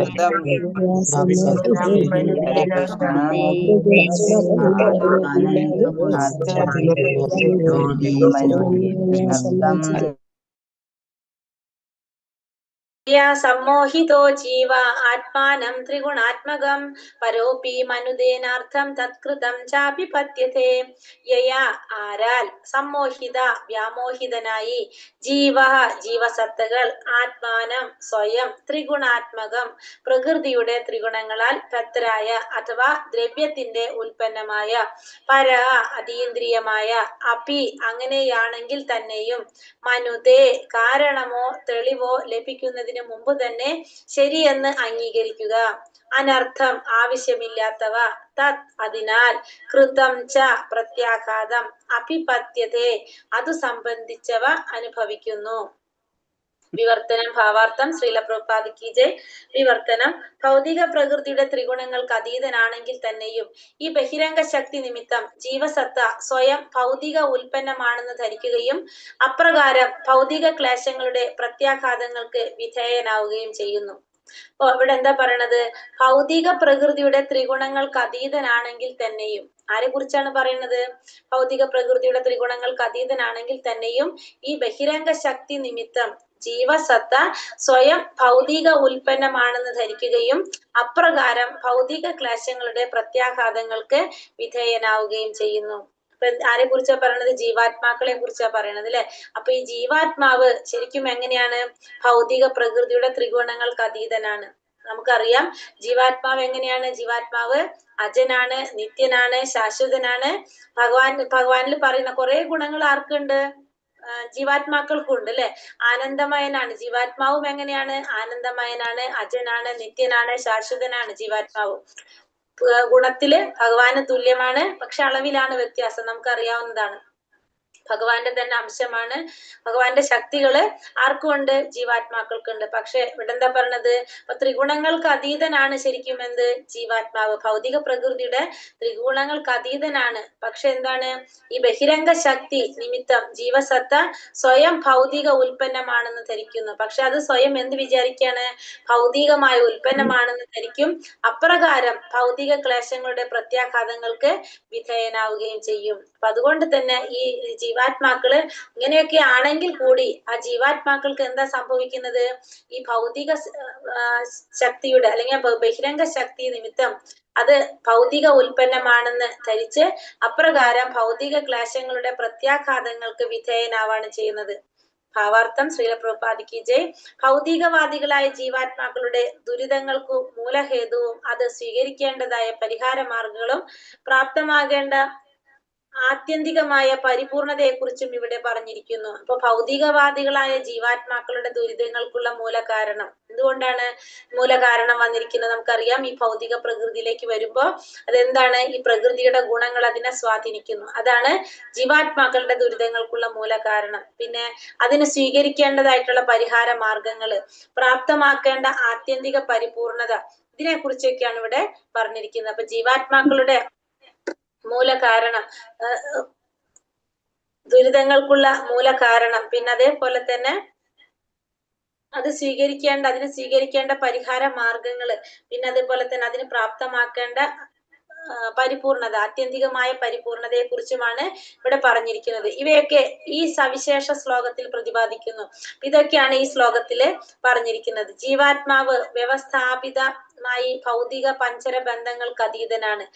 കൃതം ഹരേ കൃഷ്ണ സമ്മോഹിതോ ജീവ ആത്മാനം ത്രിഗുണാത്മകം പരോപി മനുദേനാർത്ഥം തത്കൃതം ചാപി പത്യത്തെ. യയാ ആരാൽ സമ്മോഹിത വ്യാമോഹിതനായി ജീവ ജീവസത്തകൾ ആത്മാനം സ്വയം ത്രിഗുണാത്മകം പ്രകൃതിയുടെ ത്രിഗുണങ്ങളാൽ തത്രായ അഥവാ ദ്രവ്യത്തിന്റെ ഉൽപ്പന്നമായ പര അതീന്ദ്രിയമായ അപി അങ്ങനെയാണെങ്കിൽ തന്നെയും മനുതേ കാരണമോ തെളിവോ ലഭിക്കുന്നതിന് മുമ്പ് തന്നെ ശരിയെന്ന് അംഗീകരിക്കുക. അനർത്ഥം ആവശ്യമില്ലാത്തവ തത് അതിനാൽ കൃതം ച പ്രത്യാഘാതം അഭിപത്യതേ അത് സംബന്ധിച്ചവ അനുഭവിക്കുന്നു. വിവർത്തനം ഭാവാർത്ഥം ശ്രീല പ്രഭുപാദ് കി ജയ്. വിവർത്തനം ഭൗതിക പ്രകൃതിയുടെ ത്രിഗുണങ്ങൾക്ക് അതീതനാണെങ്കിൽ തന്നെയും ഈ ബഹിരംഗ ശക്തി നിമിത്തം ജീവസത്ത സ്വയം ഭൗതിക ഉൽപ്പന്നമാണെന്ന് ധരിക്കുകയും അപ്രകാരം ഭൗതിക ക്ലേശങ്ങളുടെ പ്രത്യാഘാതങ്ങൾക്ക് വിധേയനാവുകയും ചെയ്യുന്നു. അപ്പൊ ഇവിടെ എന്താ പറയണത്? ഭൗതിക പ്രകൃതിയുടെ ത്രിഗുണങ്ങൾക്ക് അതീതനാണെങ്കിൽ തന്നെയും ആരെ കുറിച്ചാണ് പറയുന്നത്? ഭൗതിക പ്രകൃതിയുടെ ത്രിഗുണങ്ങൾക്ക് അതീതനാണെങ്കിൽ തന്നെയും ഈ ബഹിരംഗ ശക്തി നിമിത്തം ജീവസത്ത സ്വയം ഭൗതിക ഉൽപ്പന്നമാണെന്ന് ധരിക്കുകയും അപ്രകാരം ഭൗതിക ക്ലേശങ്ങളുടെ പ്രത്യാഘാതങ്ങൾക്ക് വിധേയനാവുകയും ചെയ്യുന്നു. അപ്പൊ ആരെ കുറിച്ചാ പറയണത്? ജീവാത്മാക്കളെ കുറിച്ചാ പറയണത് അല്ലെ. അപ്പൊ ഈ ജീവാത്മാവ് ശരിക്കും എങ്ങനെയാണ്? ഭൗതിക പ്രകൃതിയുടെ ത്രിഗുണങ്ങൾക്ക് അതീതനാണ്. നമുക്കറിയാം ജീവാത്മാവ് എങ്ങനെയാണ്? ജീവാത്മാവ് അജനാണ്, നിത്യനാണ്, ശാശ്വതനാണ്. ഭഗവാനിൽ പറയുന്ന കുറെ ഗുണങ്ങൾ ആർക്കുണ്ട്? ജീവാത്മാക്കൾക്കുണ്ട് അല്ലെ. ആനന്ദമയനാണ് ജീവാത്മാവും. എങ്ങനെയാണ്? ആനന്ദമയനാണ്, അജനാണ്, നിത്യനാണ്, ശാശ്വതനാണ് ജീവാത്മാവും. ഗുണത്തില് ഭഗവാന് തുല്യമാണ്, പക്ഷെ അളവിലാണ് വ്യത്യാസം. നമുക്കറിയാവുന്നതാണ്. ഭഗവാന്റെ തന്നെ അംശമാണ്. ഭഗവാന്റെ ശക്തികള് ആർക്കുണ്ട്? ജീവാത്മാക്കൾക്കുണ്ട്. പക്ഷെ ഇവിടെ എന്താ പറഞ്ഞത്? അപ്പൊ ത്രിഗുണങ്ങൾക്ക് അതീതനാണ് ശരിക്കും എന്ത്? ജീവാത്മാവ്. ഭൗതിക പ്രകൃതിയുടെ ത്രിഗുണങ്ങൾക്ക് അതീതനാണ്. പക്ഷെ എന്താണ്? ഈ ബഹിരംഗ ശക്തി നിമിത്തം ജീവസത്ത സ്വയം ഭൗതിക ഉൽപ്പന്നമാണെന്ന് ധരിക്കുന്നു. പക്ഷെ അത് സ്വയം എന്ത് വിചാരിക്കാണ്? ഭൗതികമായ ഉൽപ്പന്നമാണെന്ന് ധരിക്കും. അപ്രകാരം ഭൗതിക ക്ലേശങ്ങളുടെ പ്രത്യാഘാതങ്ങൾക്ക് വിധേയനാവുകയും ചെയ്യും. അപ്പൊ അതുകൊണ്ട് തന്നെ ഈ ജീവാത്മാക്കള് ഇങ്ങനെയൊക്കെ ആണെങ്കിൽ കൂടി ആ ജീവാത്മാക്കൾക്ക് എന്താ സംഭവിക്കുന്നത്? ഈ ഭൗതിക ശക്തിയുടെ അല്ലെങ്കിൽ ബഹിരംഗ ശക്തി നിമിത്തം അത് ഭൗതിക ഉൽപ്പന്നമാണെന്ന് ധരിച്ച് അപ്രകാരം ഭൗതിക ക്ലേശങ്ങളുടെ പ്രത്യാഘാതങ്ങൾക്ക് വിധേയനാവാണ് ചെയ്യുന്നത്. ഭാവാർത്ഥം ശ്രീല പ്രഭുപാദ് കി ജയ്. ഭൗതികവാദികളായ ജീവാത്മാക്കളുടെ ദുരിതങ്ങൾക്കു മൂലഹേതുവും അത് സ്വീകരിക്കേണ്ടതായ പരിഹാര മാർഗങ്ങളും പ്രാപ്തമാകേണ്ട ആത്യന്തികമായ പരിപൂർണതയെക്കുറിച്ചും ഇവിടെ പറഞ്ഞിരിക്കുന്നു. അപ്പൊ ഭൗതികവാദികളായ ജീവാത്മാക്കളുടെ ദുരിതങ്ങൾക്കുള്ള മൂലകാരണം എന്തുകൊണ്ടാണ് മൂലകാരണം വന്നിരിക്കുന്നത്? നമുക്കറിയാം. ഈ ഭൗതിക പ്രകൃതിയിലേക്ക് വരുമ്പോ അതെന്താണ്? ഈ പ്രകൃതിയുടെ ഗുണങ്ങൾ അതിനെ സ്വാധീനിക്കുന്നു. അതാണ് ജീവാത്മാക്കളുടെ ദുരിതങ്ങൾക്കുള്ള മൂലകാരണം. പിന്നെ അതിന് സ്വീകരിക്കേണ്ടതായിട്ടുള്ള പരിഹാര മാർഗങ്ങള്, പ്രാപ്തമാക്കേണ്ട ആത്യന്തിക പരിപൂർണത, ഇതിനെ കുറിച്ചൊക്കെയാണ് ഇവിടെ പറഞ്ഞിരിക്കുന്നത്. അപ്പൊ ജീവാത്മാക്കളുടെ മൂലകാരണം, ദുരിതങ്ങൾക്കുള്ള മൂലകാരണം, പിന്നെ അതേപോലെ തന്നെ അതിന് സ്വീകരിക്കേണ്ട പരിഹാര മാർഗങ്ങള്, പിന്നെ അതേപോലെ തന്നെ അതിന് പ്രാപ്തമാക്കേണ്ട പരിപൂർണത, ആത്യന്തികമായ പരിപൂർണതയെ കുറിച്ചുമാണ് ഇവിടെ പറഞ്ഞിരിക്കുന്നത്. ഇവയൊക്കെ ഈ സവിശേഷ ശ്ലോകത്തിൽ പ്രതിപാദിക്കുന്നു. ഇതൊക്കെയാണ് ഈ ശ്ലോകത്തില് പറഞ്ഞിരിക്കുന്നത്. ജീവാത്മാവ് വ്യവസ്ഥാപിതമായി ഭൗതിക പഞ്ചര ബന്ധങ്ങൾക്ക് അതീതനാണ്.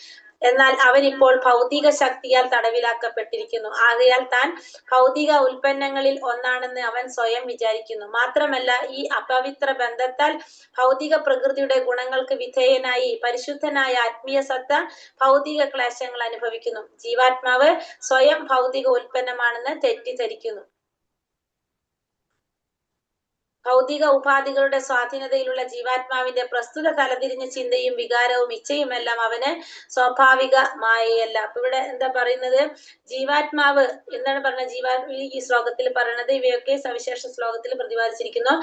എന്നാൽ അവൻ ഇപ്പോൾ ഭൗതിക ശക്തിയാൽ തടവിലാക്കപ്പെട്ടിരിക്കുന്നു. ആകയാൽ താൻ ഭൗതിക ഉൽപ്പന്നങ്ങളിൽ ഒന്നാണെന്ന് അവൻ സ്വയം വിചാരിക്കുന്നു. മാത്രമല്ല ഈ അപവിത്ര ബന്ധത്താൽ ഭൗതിക പ്രകൃതിയുടെ ഗുണങ്ങൾക്ക് വിധേയനായി പരിശുദ്ധനായ ആത്മീയ സത്ത ഭൗതിക ക്ലേശങ്ങൾ അനുഭവിക്കുന്നു. ജീവാത്മാവ് സ്വയം ഭൗതിക ഉൽപ്പന്നമാണെന്ന് തെറ്റിദ്ധരിക്കുന്നു. ഭൗതിക ഉപാധികളുടെ സ്വാധീനതയിലുള്ള ജീവാത്മാവിന്റെ പ്രസ്തുത തലതിരിഞ്ഞ ചിന്തയും വികാരവും ഇച്ഛയുമെല്ലാം അവന് സ്വാഭാവിക മായയല്ല. അപ്പൊ ഇവിടെ എന്താ പറയുന്നത്? ജീവാത്മാവ് എന്താണ് പറഞ്ഞത്? ഈ ശ്ലോകത്തിൽ പറയുന്നത് ഇവയൊക്കെ സവിശേഷ ശ്ലോകത്തിൽ പ്രതിപാദിച്ചിരിക്കുന്നു.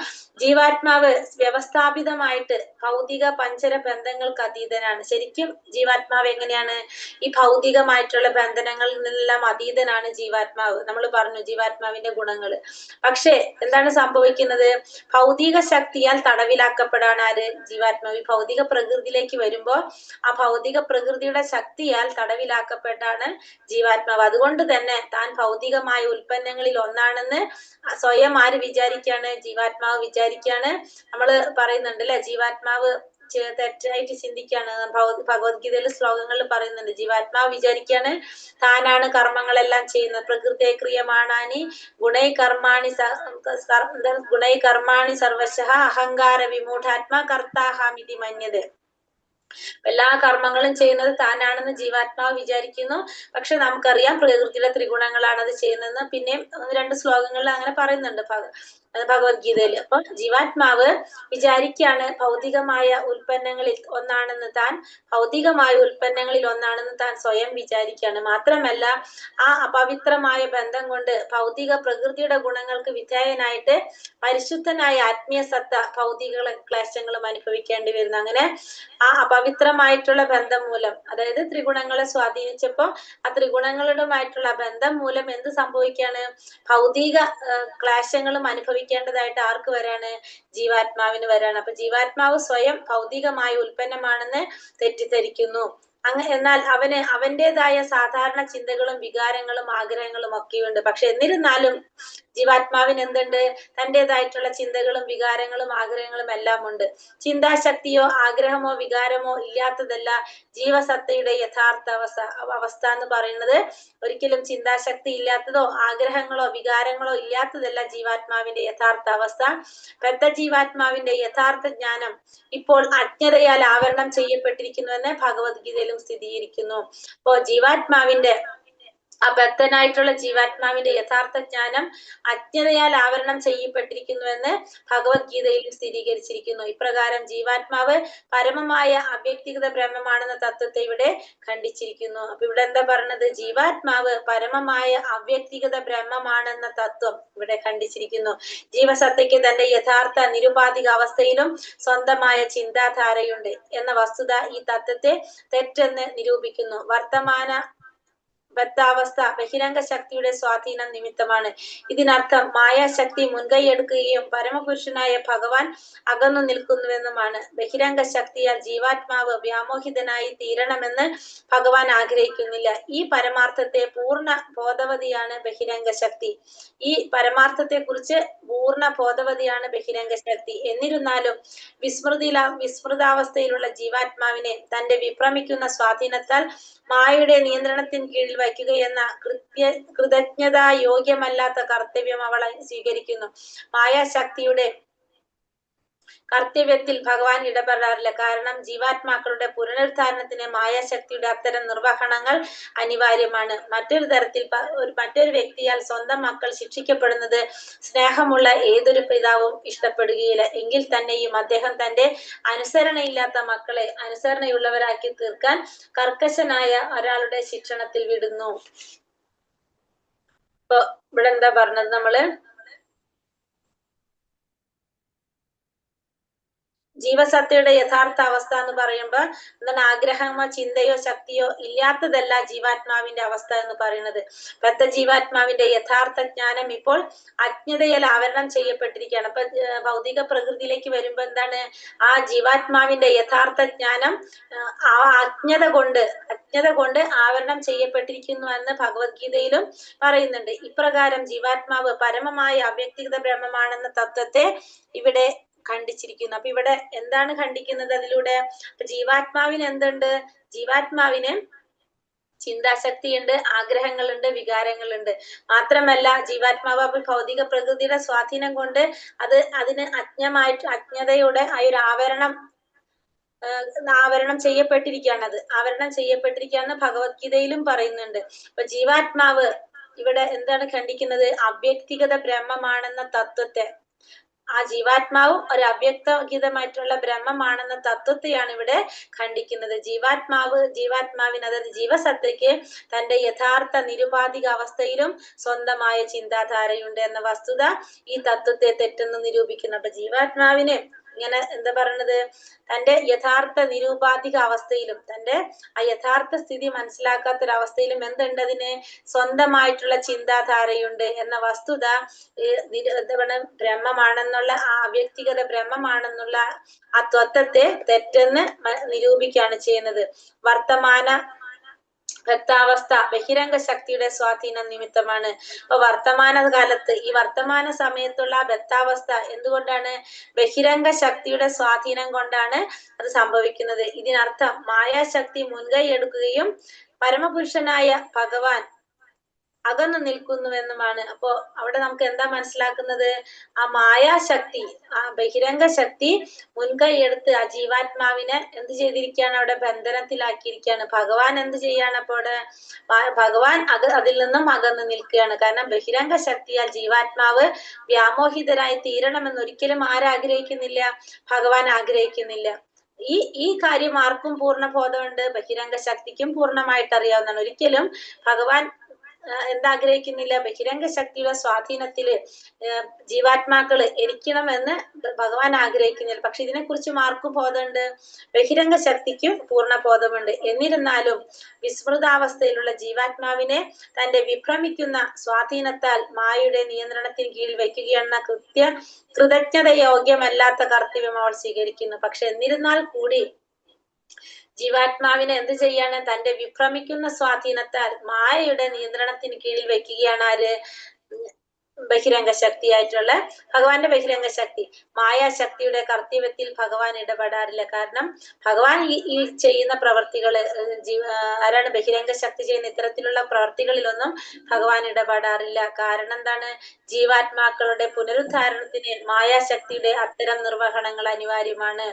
ജീവാത്മാവ് വ്യവസ്ഥാപിതമായിട്ട് ഭൗതിക പഞ്ചര ബന്ധങ്ങൾക്ക് അതീതനാണ്. ശരിക്കും ജീവാത്മാവ് എങ്ങനെയാണ്? ഈ ഭൗതികമായിട്ടുള്ള ബന്ധനങ്ങളിൽ നിന്നെല്ലാം അതീതനാണ് ജീവാത്മാവ്. നമ്മൾ പറഞ്ഞു ജീവാത്മാവിന്റെ ഗുണങ്ങള്. പക്ഷെ എന്താണ് സംഭവിക്കുന്നത്? ഭൗതിക ശക്തിയാൽ തടവിലാക്കപ്പെടാണ് ആര്? ജീവാത്മാവ്. ഈ ഭൗതിക പ്രകൃതിയിലേക്ക് വരുമ്പോൾ ആ ഭൗതിക പ്രകൃതിയുടെ ശക്തിയാൽ തടവിലാക്കപ്പെട്ടാണ് ജീവാത്മാവ്. അതുകൊണ്ട് തന്നെ താൻ ഭൗതികമായ ഉൽപ്പന്നങ്ങളിൽ ഒന്നാണെന്ന് സ്വയം ആര് വിചാരിക്കാണ്? ജീവാത്മാവ് വിചാരിക്കാണ്. നമ്മള് പറയുന്നുണ്ട് അല്ലെ, ജീവാത്മാവ് തെറ്റായിട്ട് ചിന്തിക്കാണ്. ഭഗവത്ഗീതയിലെ ശ്ലോകങ്ങളിൽ പറയുന്നുണ്ട്, ജീവാത്മാവ് വിചാരിക്കാണ് താനാണ് കർമ്മങ്ങളെല്ലാം ചെയ്യുന്നത്. പ്രകൃതി ക്രിയമാണാനി ഗുണൈ കർമാണി സർവശഃ അഹങ്കാര വിമൂഢാത്മാ കർത്താഹാമിതി മന്യതേ. എല്ലാ കർമ്മങ്ങളും ചെയ്യുന്നത് താനാണെന്ന് ജീവാത്മാവ് വിചാരിക്കുന്നു. പക്ഷെ നമുക്കറിയാം പ്രകൃതിയിലെ ത്രിഗുണങ്ങളാണ് അത് ചെയ്യുന്നതെന്ന് പിന്നെയും 1-2 ശ്ലോകങ്ങളിൽ അങ്ങനെ പറയുന്നുണ്ട് ഭഗവത്ഗീതയിൽ. അപ്പൊ ജീവാത്മാവ് വിചാരിക്കാണ് ഭൗതികമായ ഉൽപ്പന്നങ്ങളിൽ ഒന്നാണെന്ന് താൻ, ഭൗതികമായ ഉൽപ്പന്നങ്ങളിൽ ഒന്നാണെന്ന് താൻ സ്വയം വിചാരിക്കാണ്. മാത്രമല്ല ആ അപവിത്രമായ ബന്ധം കൊണ്ട് ഭൗതിക പ്രകൃതിയുടെ ഗുണങ്ങൾക്ക് വിധേയനായിട്ട് പരിശുദ്ധനായ ആത്മീയ സത്ത ഭൗതിക ക്ലേശങ്ങളും അനുഭവിക്കേണ്ടി വരുന്നു. അങ്ങനെ ആ അപവിത്രമായിട്ടുള്ള ബന്ധം മൂലം, അതായത് ത്രിഗുണങ്ങളെ സ്വാധീനിച്ചപ്പോ ആ ത്രിഗുണങ്ങളുമായിട്ടുള്ള ബന്ധം മൂലം എന്ത് സംഭവിക്കാണ്? ഭൗതിക ക്ലേശങ്ങളും അനുഭവിക്കേണ്ടതായിട്ട് ആർക്ക് വരാണ്? ജീവാത്മാവിന് വരാണ്. അപ്പൊ ജീവാത്മാവ് സ്വയം ഭൗതികമായ ഉൽപ്പന്നമാണെന്ന് തെറ്റിദ്ധരിക്കുന്നു. എന്നാൽ അവന്റേതായ സാധാരണ ചിന്തകളും വികാരങ്ങളും ആഗ്രഹങ്ങളും ഒക്കെയുണ്ട്. പക്ഷെ എന്നിരുന്നാലും ജീവാത്മാവിന് എന്തുണ്ട്? തന്റേതായിട്ടുള്ള ചിന്തകളും വികാരങ്ങളും ആഗ്രഹങ്ങളും എല്ലാം ഉണ്ട്. ചിന്താശക്തിയോ ആഗ്രഹമോ വികാരമോ ഇല്ലാത്തതല്ല ജീവസത്തയുടെ യഥാർത്ഥ അവസ്ഥ എന്ന് പറയുന്നത്. ഒരിക്കലും ചിന്താശക്തി ഇല്ലാത്തതോ ആഗ്രഹങ്ങളോ വികാരങ്ങളോ ഇല്ലാത്തതല്ല ജീവാത്മാവിന്റെ യഥാർത്ഥ അവസ്ഥ. ജീവാത്മാവിന്റെ യഥാർത്ഥ ജ്ഞാനം ഇപ്പോൾ അജ്ഞതയാൽ ആവരണം ചെയ്യപ്പെട്ടിരിക്കുന്നുവെന്ന് ഭഗവത്ഗീതയിലും സ്ഥിരീകരിക്കുന്നു. അപ്പോ ജീവാത്മാവിന്റെ ആ ബദ്ധനായിട്ടുള്ള ജീവാത്മാവിന്റെ യഥാർത്ഥ ജ്ഞാനം അജ്ഞതയാൽ ആവരണം ചെയ്യപ്പെട്ടിരിക്കുന്നുവെന്ന് ഭഗവത്ഗീതയിൽ സ്ഥിരീകരിച്ചിരിക്കുന്നു. ഇപ്രകാരം ജീവാത്മാവ് പരമമായ അവ്യക്തിഗത ബ്രഹ്മമാണെന്ന തത്വത്തെ ഇവിടെ ഖണ്ഡിച്ചിരിക്കുന്നു. അപ്പൊ ഇവിടെ എന്താ പറഞ്ഞത്? ജീവാത്മാവ് പരമമായ അവ്യക്തിഗത ബ്രഹ്മമാണെന്ന തത്വം ഇവിടെ ഖണ്ഡിച്ചിരിക്കുന്നു. ജീവസത്തയ്ക്ക് തന്റെ യഥാർത്ഥ നിരുപാധിക അവസ്ഥയിലും സ്വന്തമായ ചിന്താധാരയുണ്ട് എന്ന വസ്തുത ഈ തത്വത്തെ തെറ്റെന്ന് നിരൂപിക്കുന്നു. വർത്തമാന ബദ്ധാവസ്ഥ ബഹിരംഗ ശക്തിയുടെ സ്വാധീനം നിമിത്തമാണ്. ഇതിനർത്ഥം മായാശക്തി മുൻകൈയെടുക്കുകയും പരമപുരുഷനായ ഭഗവാൻ അകന്നു നിൽക്കുന്നുവെന്നുമാണ്. ബഹിരംഗ ശക്തിയാൽ ജീവാത്മാവ് വ്യാമോഹിതനായി തീരണമെന്ന് ഭഗവാൻ ആഗ്രഹിക്കുന്നില്ല. ഈ പരമാർത്ഥത്തെ പൂർണ്ണ ബോധവതിയാണ് ബഹിരംഗ ശക്തി. ഈ പരമാർത്ഥത്തെ കുറിച്ച് പൂർണ്ണ ബോധവതിയാണ് ബഹിരംഗ ശക്തി. എന്നിരുന്നാലും വിസ്മൃതാവസ്ഥയിലുള്ള ജീവാത്മാവിനെ തന്റെ വിഭ്രമിക്കുന്ന സ്വാധീനത്താൽ മായയുടെ നിയന്ത്രണത്തിന് കീഴിൽ വയ്ക്കുകയെന്ന കൃതജ്ഞതാ യോഗ്യമല്ലാത്ത കർത്തവ്യം അവൾ സ്വീകരിക്കുന്നു. മായാശക്തിയുടെ കർത്തവ്യത്തിൽ ഭഗവാൻ ഇടപെടാറില്ല. കാരണം ജീവാത്മാക്കളുടെ പുനരുദ്ധാരണത്തിന് മായാശക്തിയുടെ അത്തരം നിർവഹണങ്ങൾ അനിവാര്യമാണ്. മറ്റൊരു വ്യക്തിയാൽ സ്വന്തം മക്കൾ ശിക്ഷിക്കപ്പെടുന്നത് സ്നേഹമുള്ള ഏതൊരു പിതാവും ഇഷ്ടപ്പെടുകയില്ല. എങ്കിൽ തന്നെയും അദ്ദേഹം തന്റെ അനുസരണയില്ലാത്ത മക്കളെ അനുസരണയുള്ളവരാക്കി തീർക്കാൻ കർക്കശനായ ഒരാളുടെ ശിക്ഷണത്തിൽ വിടുന്നു. ഇപ്പൊ ഇവിടെ എന്താ പറഞ്ഞത്? നമ്മള് ജീവസത്തയുടെ യഥാർത്ഥ അവസ്ഥ എന്ന് പറയുമ്പോ എന്താണ്? ആഗ്രഹമോ ചിന്തയോ ശക്തിയോ ഇല്ലാത്തതല്ല ജീവാത്മാവിന്റെ അവസ്ഥ എന്ന് പറയുന്നത്. ജീവാത്മാവിന്റെ യഥാർത്ഥ ജ്ഞാനം ഇപ്പോൾ അജ്ഞതയാൽ ആവരണം ചെയ്യപ്പെട്ടിരിക്കുകയാണ്. അപ്പൊ ഭൗതിക പ്രകൃതിയിലേക്ക് വരുമ്പോ എന്താണ്? ആ ജീവാത്മാവിന്റെ യഥാർത്ഥ ജ്ഞാനം ആ അജ്ഞത കൊണ്ട് ആവരണം ചെയ്യപ്പെട്ടിരിക്കുന്നു എന്ന് ഭഗവത്ഗീതയിലും പറയുന്നുണ്ട്. ഇപ്രകാരം ജീവാത്മാവ് പരമമായ അവ്യക്തിഗത ബ്രഹ്മമാണെന്ന തത്വത്തെ ഇവിടെ ഖണ്ഡിച്ചിരിക്കുന്നു. അപ്പൊ ഇവിടെ എന്താണ് ഖണ്ഡിക്കുന്നത് അതിലൂടെ? ജീവാത്മാവിന് എന്തുണ്ട്? ജീവാത്മാവിന് ചിന്താശക്തിയുണ്ട്, ആഗ്രഹങ്ങളുണ്ട്, വികാരങ്ങളുണ്ട്. മാത്രമല്ല ജീവാത്മാവ് ഭൗതിക പ്രകൃതിയുടെ സ്വാധീനം കൊണ്ട് അതിന് അജ്ഞതയുടെ ആ ഒരു ആവരണം ചെയ്യപ്പെട്ടിരിക്കുകയാണ്. ആവരണം ചെയ്യപ്പെട്ടിരിക്കുകയാണെന്ന് ഭഗവത്ഗീതയിലും പറയുന്നുണ്ട്. അപ്പൊ ജീവാത്മാവ് ഇവിടെ എന്താണ് ഖണ്ഡിക്കുന്നത്? അവ്യക്തിഗത ബ്രഹ്മമാണെന്ന തത്വത്തെ. ആ ജീവാത്മാവും ഒരു അവ്യക്തഹിതമായിട്ടുള്ള ബ്രഹ്മമാണെന്ന തത്വത്തെയാണ് ഇവിടെ ഖണ്ഡിക്കുന്നത്. ജീവാത്മാവിന് അതായത് ജീവസത്തയ്ക്ക് തന്റെ യഥാർത്ഥ നിരുപാധിക അവസ്ഥയിലും സ്വന്തമായ ചിന്താധാരയുണ്ട് എന്ന വസ്തുത ഈ തത്വത്തെ തെറ്റെന്ന് നിരൂപിക്കുന്നു. അപ്പൊ ജീവാത്മാവിന് ഇങ്ങനെ എന്താ പറയണത്, തന്റെ യഥാർത്ഥ നിരൂപാധിക അവസ്ഥയിലും തന്റെ ആ യഥാർത്ഥ സ്ഥിതി മനസ്സിലാക്കാത്തൊരവസ്ഥയിലും എന്തുണ്ട്, അതിന് സ്വന്തമായിട്ടുള്ള ചിന്താധാരയുണ്ട് എന്ന വസ്തുത എന്താ പറയുക ബ്രഹ്മമാണെന്നുള്ള ആ അവ്യക്തിഗത ബ്രഹ്മമാണെന്നുള്ള ആ തത്വത്തെ തെറ്റെന്ന് നിരൂപിക്കുകയാണ് ചെയ്യുന്നത്. വർത്തമാന ബദ്ധാവസ്ഥ ബഹിരംഗ ശക്തിയുടെ സ്വാധീനം നിമിത്തമാണ്. അപ്പൊ വർത്തമാന കാലത്ത് ഈ വർത്തമാന സമയത്തുള്ള ബദ്ധാവസ്ഥ എന്തുകൊണ്ടാണ്? ബഹിരംഗ ശക്തിയുടെ സ്വാധീനം കൊണ്ടാണ് അത് സംഭവിക്കുന്നത്. ഇതിനർത്ഥം മായാശക്തി മുൻകൈ എടുക്കുകയും പരമപുരുഷനായ ഭഗവാൻ അകന്നു നിൽക്കുന്നുവെന്നുമാണ്. അപ്പോ അവിടെ നമുക്ക് എന്താ മനസ്സിലാക്കുന്നത്? ആ മായാശക്തി, ആ ബഹിരംഗ ശക്തി മുൻകൈ എടുത്ത് ആ ജീവാത്മാവിനെ എന്ത് ചെയ്തിരിക്കുകയാണ്? അവിടെ ബന്ധനത്തിലാക്കിയിരിക്കുകയാണ്. ഭഗവാൻ എന്ത് ചെയ്യാണ്? അപ്പോൾ അവിടെ ഭഗവാൻ അതിൽ നിന്നും അകന്നു നിൽക്കുകയാണ്. കാരണം ബഹിരംഗ ശക്തിയാൽ ജീവാത്മാവ് വ്യാമോഹിതരായി തീരണമെന്ന് ഒരിക്കലും ആരാഗ്രഹിക്കുന്നില്ല? ഭഗവാൻ ആഗ്രഹിക്കുന്നില്ല. ഈ കാര്യം ആർക്കും പൂർണ്ണ ബോധമുണ്ട്, ബഹിരംഗ ശക്തിക്കും പൂർണ്ണമായിട്ട് അറിയാവുന്നതാണ്. ഒരിക്കലും ഭഗവാൻ എന്താഗ്രഹിക്കുന്നില്ല? ബഹിരംഗ ശക്തിയുടെ സ്വാധീനത്തില് ജീവാത്മാക്കള് ഇരിക്കണമെന്ന് ഭഗവാൻ ആഗ്രഹിക്കുന്നില്ല. പക്ഷെ ഇതിനെക്കുറിച്ച് ആർക്കും ബോധമുണ്ട്, ബഹിരംഗ ശക്തിക്കും പൂർണ്ണ ബോധമുണ്ട്. എന്നിരുന്നാലും വിസ്മൃതാവസ്ഥയിലുള്ള ജീവാത്മാവിനെ തന്റെ വിഭ്രമിക്കുന്ന സ്വാധീനത്താൽ മായയുടെ നിയന്ത്രണത്തിന് കീഴിൽ വയ്ക്കുകയെന്ന കൃതജ്ഞത യോഗ്യമല്ലാത്ത കർത്തവ്യം അവൾ സ്വീകരിക്കുന്നു. പക്ഷെ എന്നിരുന്നാൽ കൂടി ജീവാത്മാവിനെ എന്ത് ചെയ്യാണ്? തന്റെ വിഭ്രമിക്കുന്ന സ്വാധീനത്താൽ മായയുടെ നിയന്ത്രണത്തിന് കീഴിൽ വെക്കുകയാണ് ആര്? ബഹിരംഗ ശക്തിയായിട്ടുള്ള ഭഗവാന്റെ ബഹിരംഗ ശക്തി. മായാശക്തിയുടെ കർത്തവ്യത്തിൽ ഭഗവാൻ ഇടപെടാറില്ല. കാരണം ഭഗവാൻ ഈ ചെയ്യുന്ന പ്രവർത്തികള് ആരാണ്? ബഹിരംഗ ശക്തി ചെയ്യുന്ന ഇത്തരത്തിലുള്ള പ്രവർത്തികളിലൊന്നും ഭഗവാൻ ഇടപെടാറില്ല. കാരണം എന്താണ്? ജീവാത്മാക്കളുടെ പുനരുദ്ധാരണത്തിന് മായാശക്തിയുടെ അത്തരം നിർവഹണങ്ങൾ അനിവാര്യമാണ്.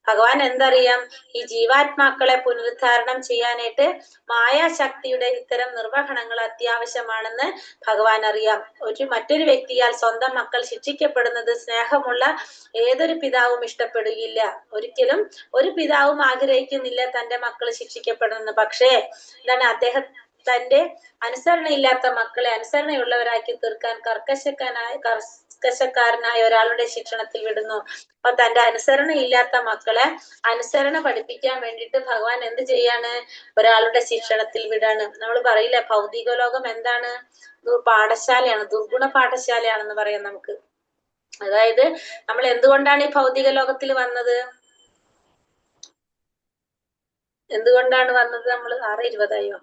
ഭഗവാൻ എന്തറിയാം? ഈ ജീവാത്മാക്കളെ പുനരുദ്ധാരണം ചെയ്യാനായിട്ട് മായാശക്തിയുടെ ഇത്തരം നിർവഹണങ്ങൾ അത്യാവശ്യമാണെന്ന് ഭഗവാൻ അറിയാം. മറ്റൊരു വ്യക്തിയാൽ സ്വന്തം മക്കൾ ശിക്ഷിക്കപ്പെടുന്നത് സ്നേഹമുള്ള ഏതൊരു പിതാവും ഇഷ്ടപ്പെടുകയില്ല. ഒരിക്കലും ഒരു പിതാവും ആഗ്രഹിക്കുന്നില്ല തന്റെ മക്കൾ ശിക്ഷിക്കപ്പെടുന്നത്. പക്ഷേ എന്താണ്? അദ്ദേഹം തന്റെ അനുസരണയില്ലാത്ത മക്കളെ അനുസരണയുള്ളവരാക്കി തീർക്കാൻ കർക്കശക്കാരനായ ഒരാളുടെ ശിക്ഷണത്തിൽ വിടുന്നു. അപ്പൊ തന്റെ അനുസരണയില്ലാത്ത മക്കളെ അനുസരണ പഠിപ്പിക്കാൻ വേണ്ടിയിട്ട് ഭഗവാൻ എന്ത് ചെയ്യാണ്? ഒരാളുടെ ശിക്ഷണത്തിൽ വിടാണ്. നമ്മൾ പറയില്ലേ, ഭൗതിക ലോകം എന്താണ്? പാഠശാലയാണ്, ദുർഗുണ പാഠശാലയാണെന്ന് പറയാം നമുക്ക്. അതായത് നമ്മൾ എന്തുകൊണ്ടാണ് ഈ ഭൗതിക ലോകത്തിൽ വന്നത്? എന്തുകൊണ്ടാണ് വന്നത്? നമ്മൾ 6:20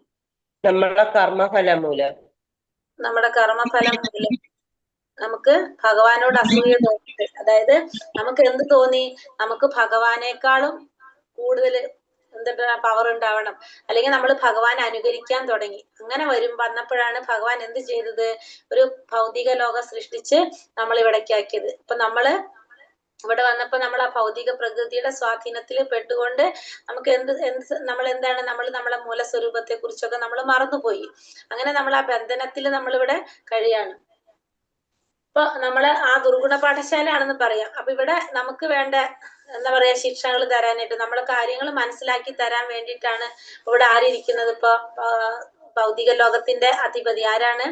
നമ്മളെ കർമ്മഫലം മൂലം. നമ്മുടെ കർമ്മഫലം മൂലം നമുക്ക് ഭഗവാനോട് അസൂയ തോന്നിട്ട്. അതായത് നമുക്ക് എന്ത് തോന്നി? നമുക്ക് ഭഗവാനേക്കാളും കൂടുതൽ എന്താ പവർ ഉണ്ടാവണം, അല്ലെങ്കിൽ നമ്മൾ ഭഗവാനെ അനുകരിക്കാൻ തുടങ്ങി. അങ്ങനെ വന്നപ്പോഴാണ് ഭഗവാൻ എന്ത് ചെയ്തത്? ഒരു ഭൗതിക ലോകം സൃഷ്ടിച്ച് നമ്മൾ ഇവിടേക്കാക്കിയത്. അപ്പൊ നമ്മള് ഇവിടെ വന്നപ്പോ നമ്മൾ ആ ഭൗതിക പ്രകൃതിയുടെ സ്വാധീനത്തിൽ പെട്ടുകൊണ്ട് നമുക്ക് നമ്മൾ എന്താണ്? നമ്മൾ നമ്മളെ മൂലസ്വരൂപത്തെ കുറിച്ചൊക്കെ നമ്മൾ മറന്നുപോയി. അങ്ങനെ നമ്മൾ ആ ബന്ധനത്തിൽ നമ്മളിവിടെ കഴിയാണ്. ഇപ്പൊ നമ്മള് ആ ദുർഗുണ പാഠശാലയാണെന്ന് പറയാം. അപ്പൊ ഇവിടെ നമുക്ക് വേണ്ട എന്താ പറയാ ശിക്ഷകൾ തരാനായിട്ട്, നമ്മളെ കാര്യങ്ങൾ മനസ്സിലാക്കി തരാൻ വേണ്ടിയിട്ടാണ് ഇവിടെ ആരിയിരിക്കുന്നത്? ഇപ്പൊ ഭൗതിക ലോകത്തിന്റെ അധിപതി ആരാണ്?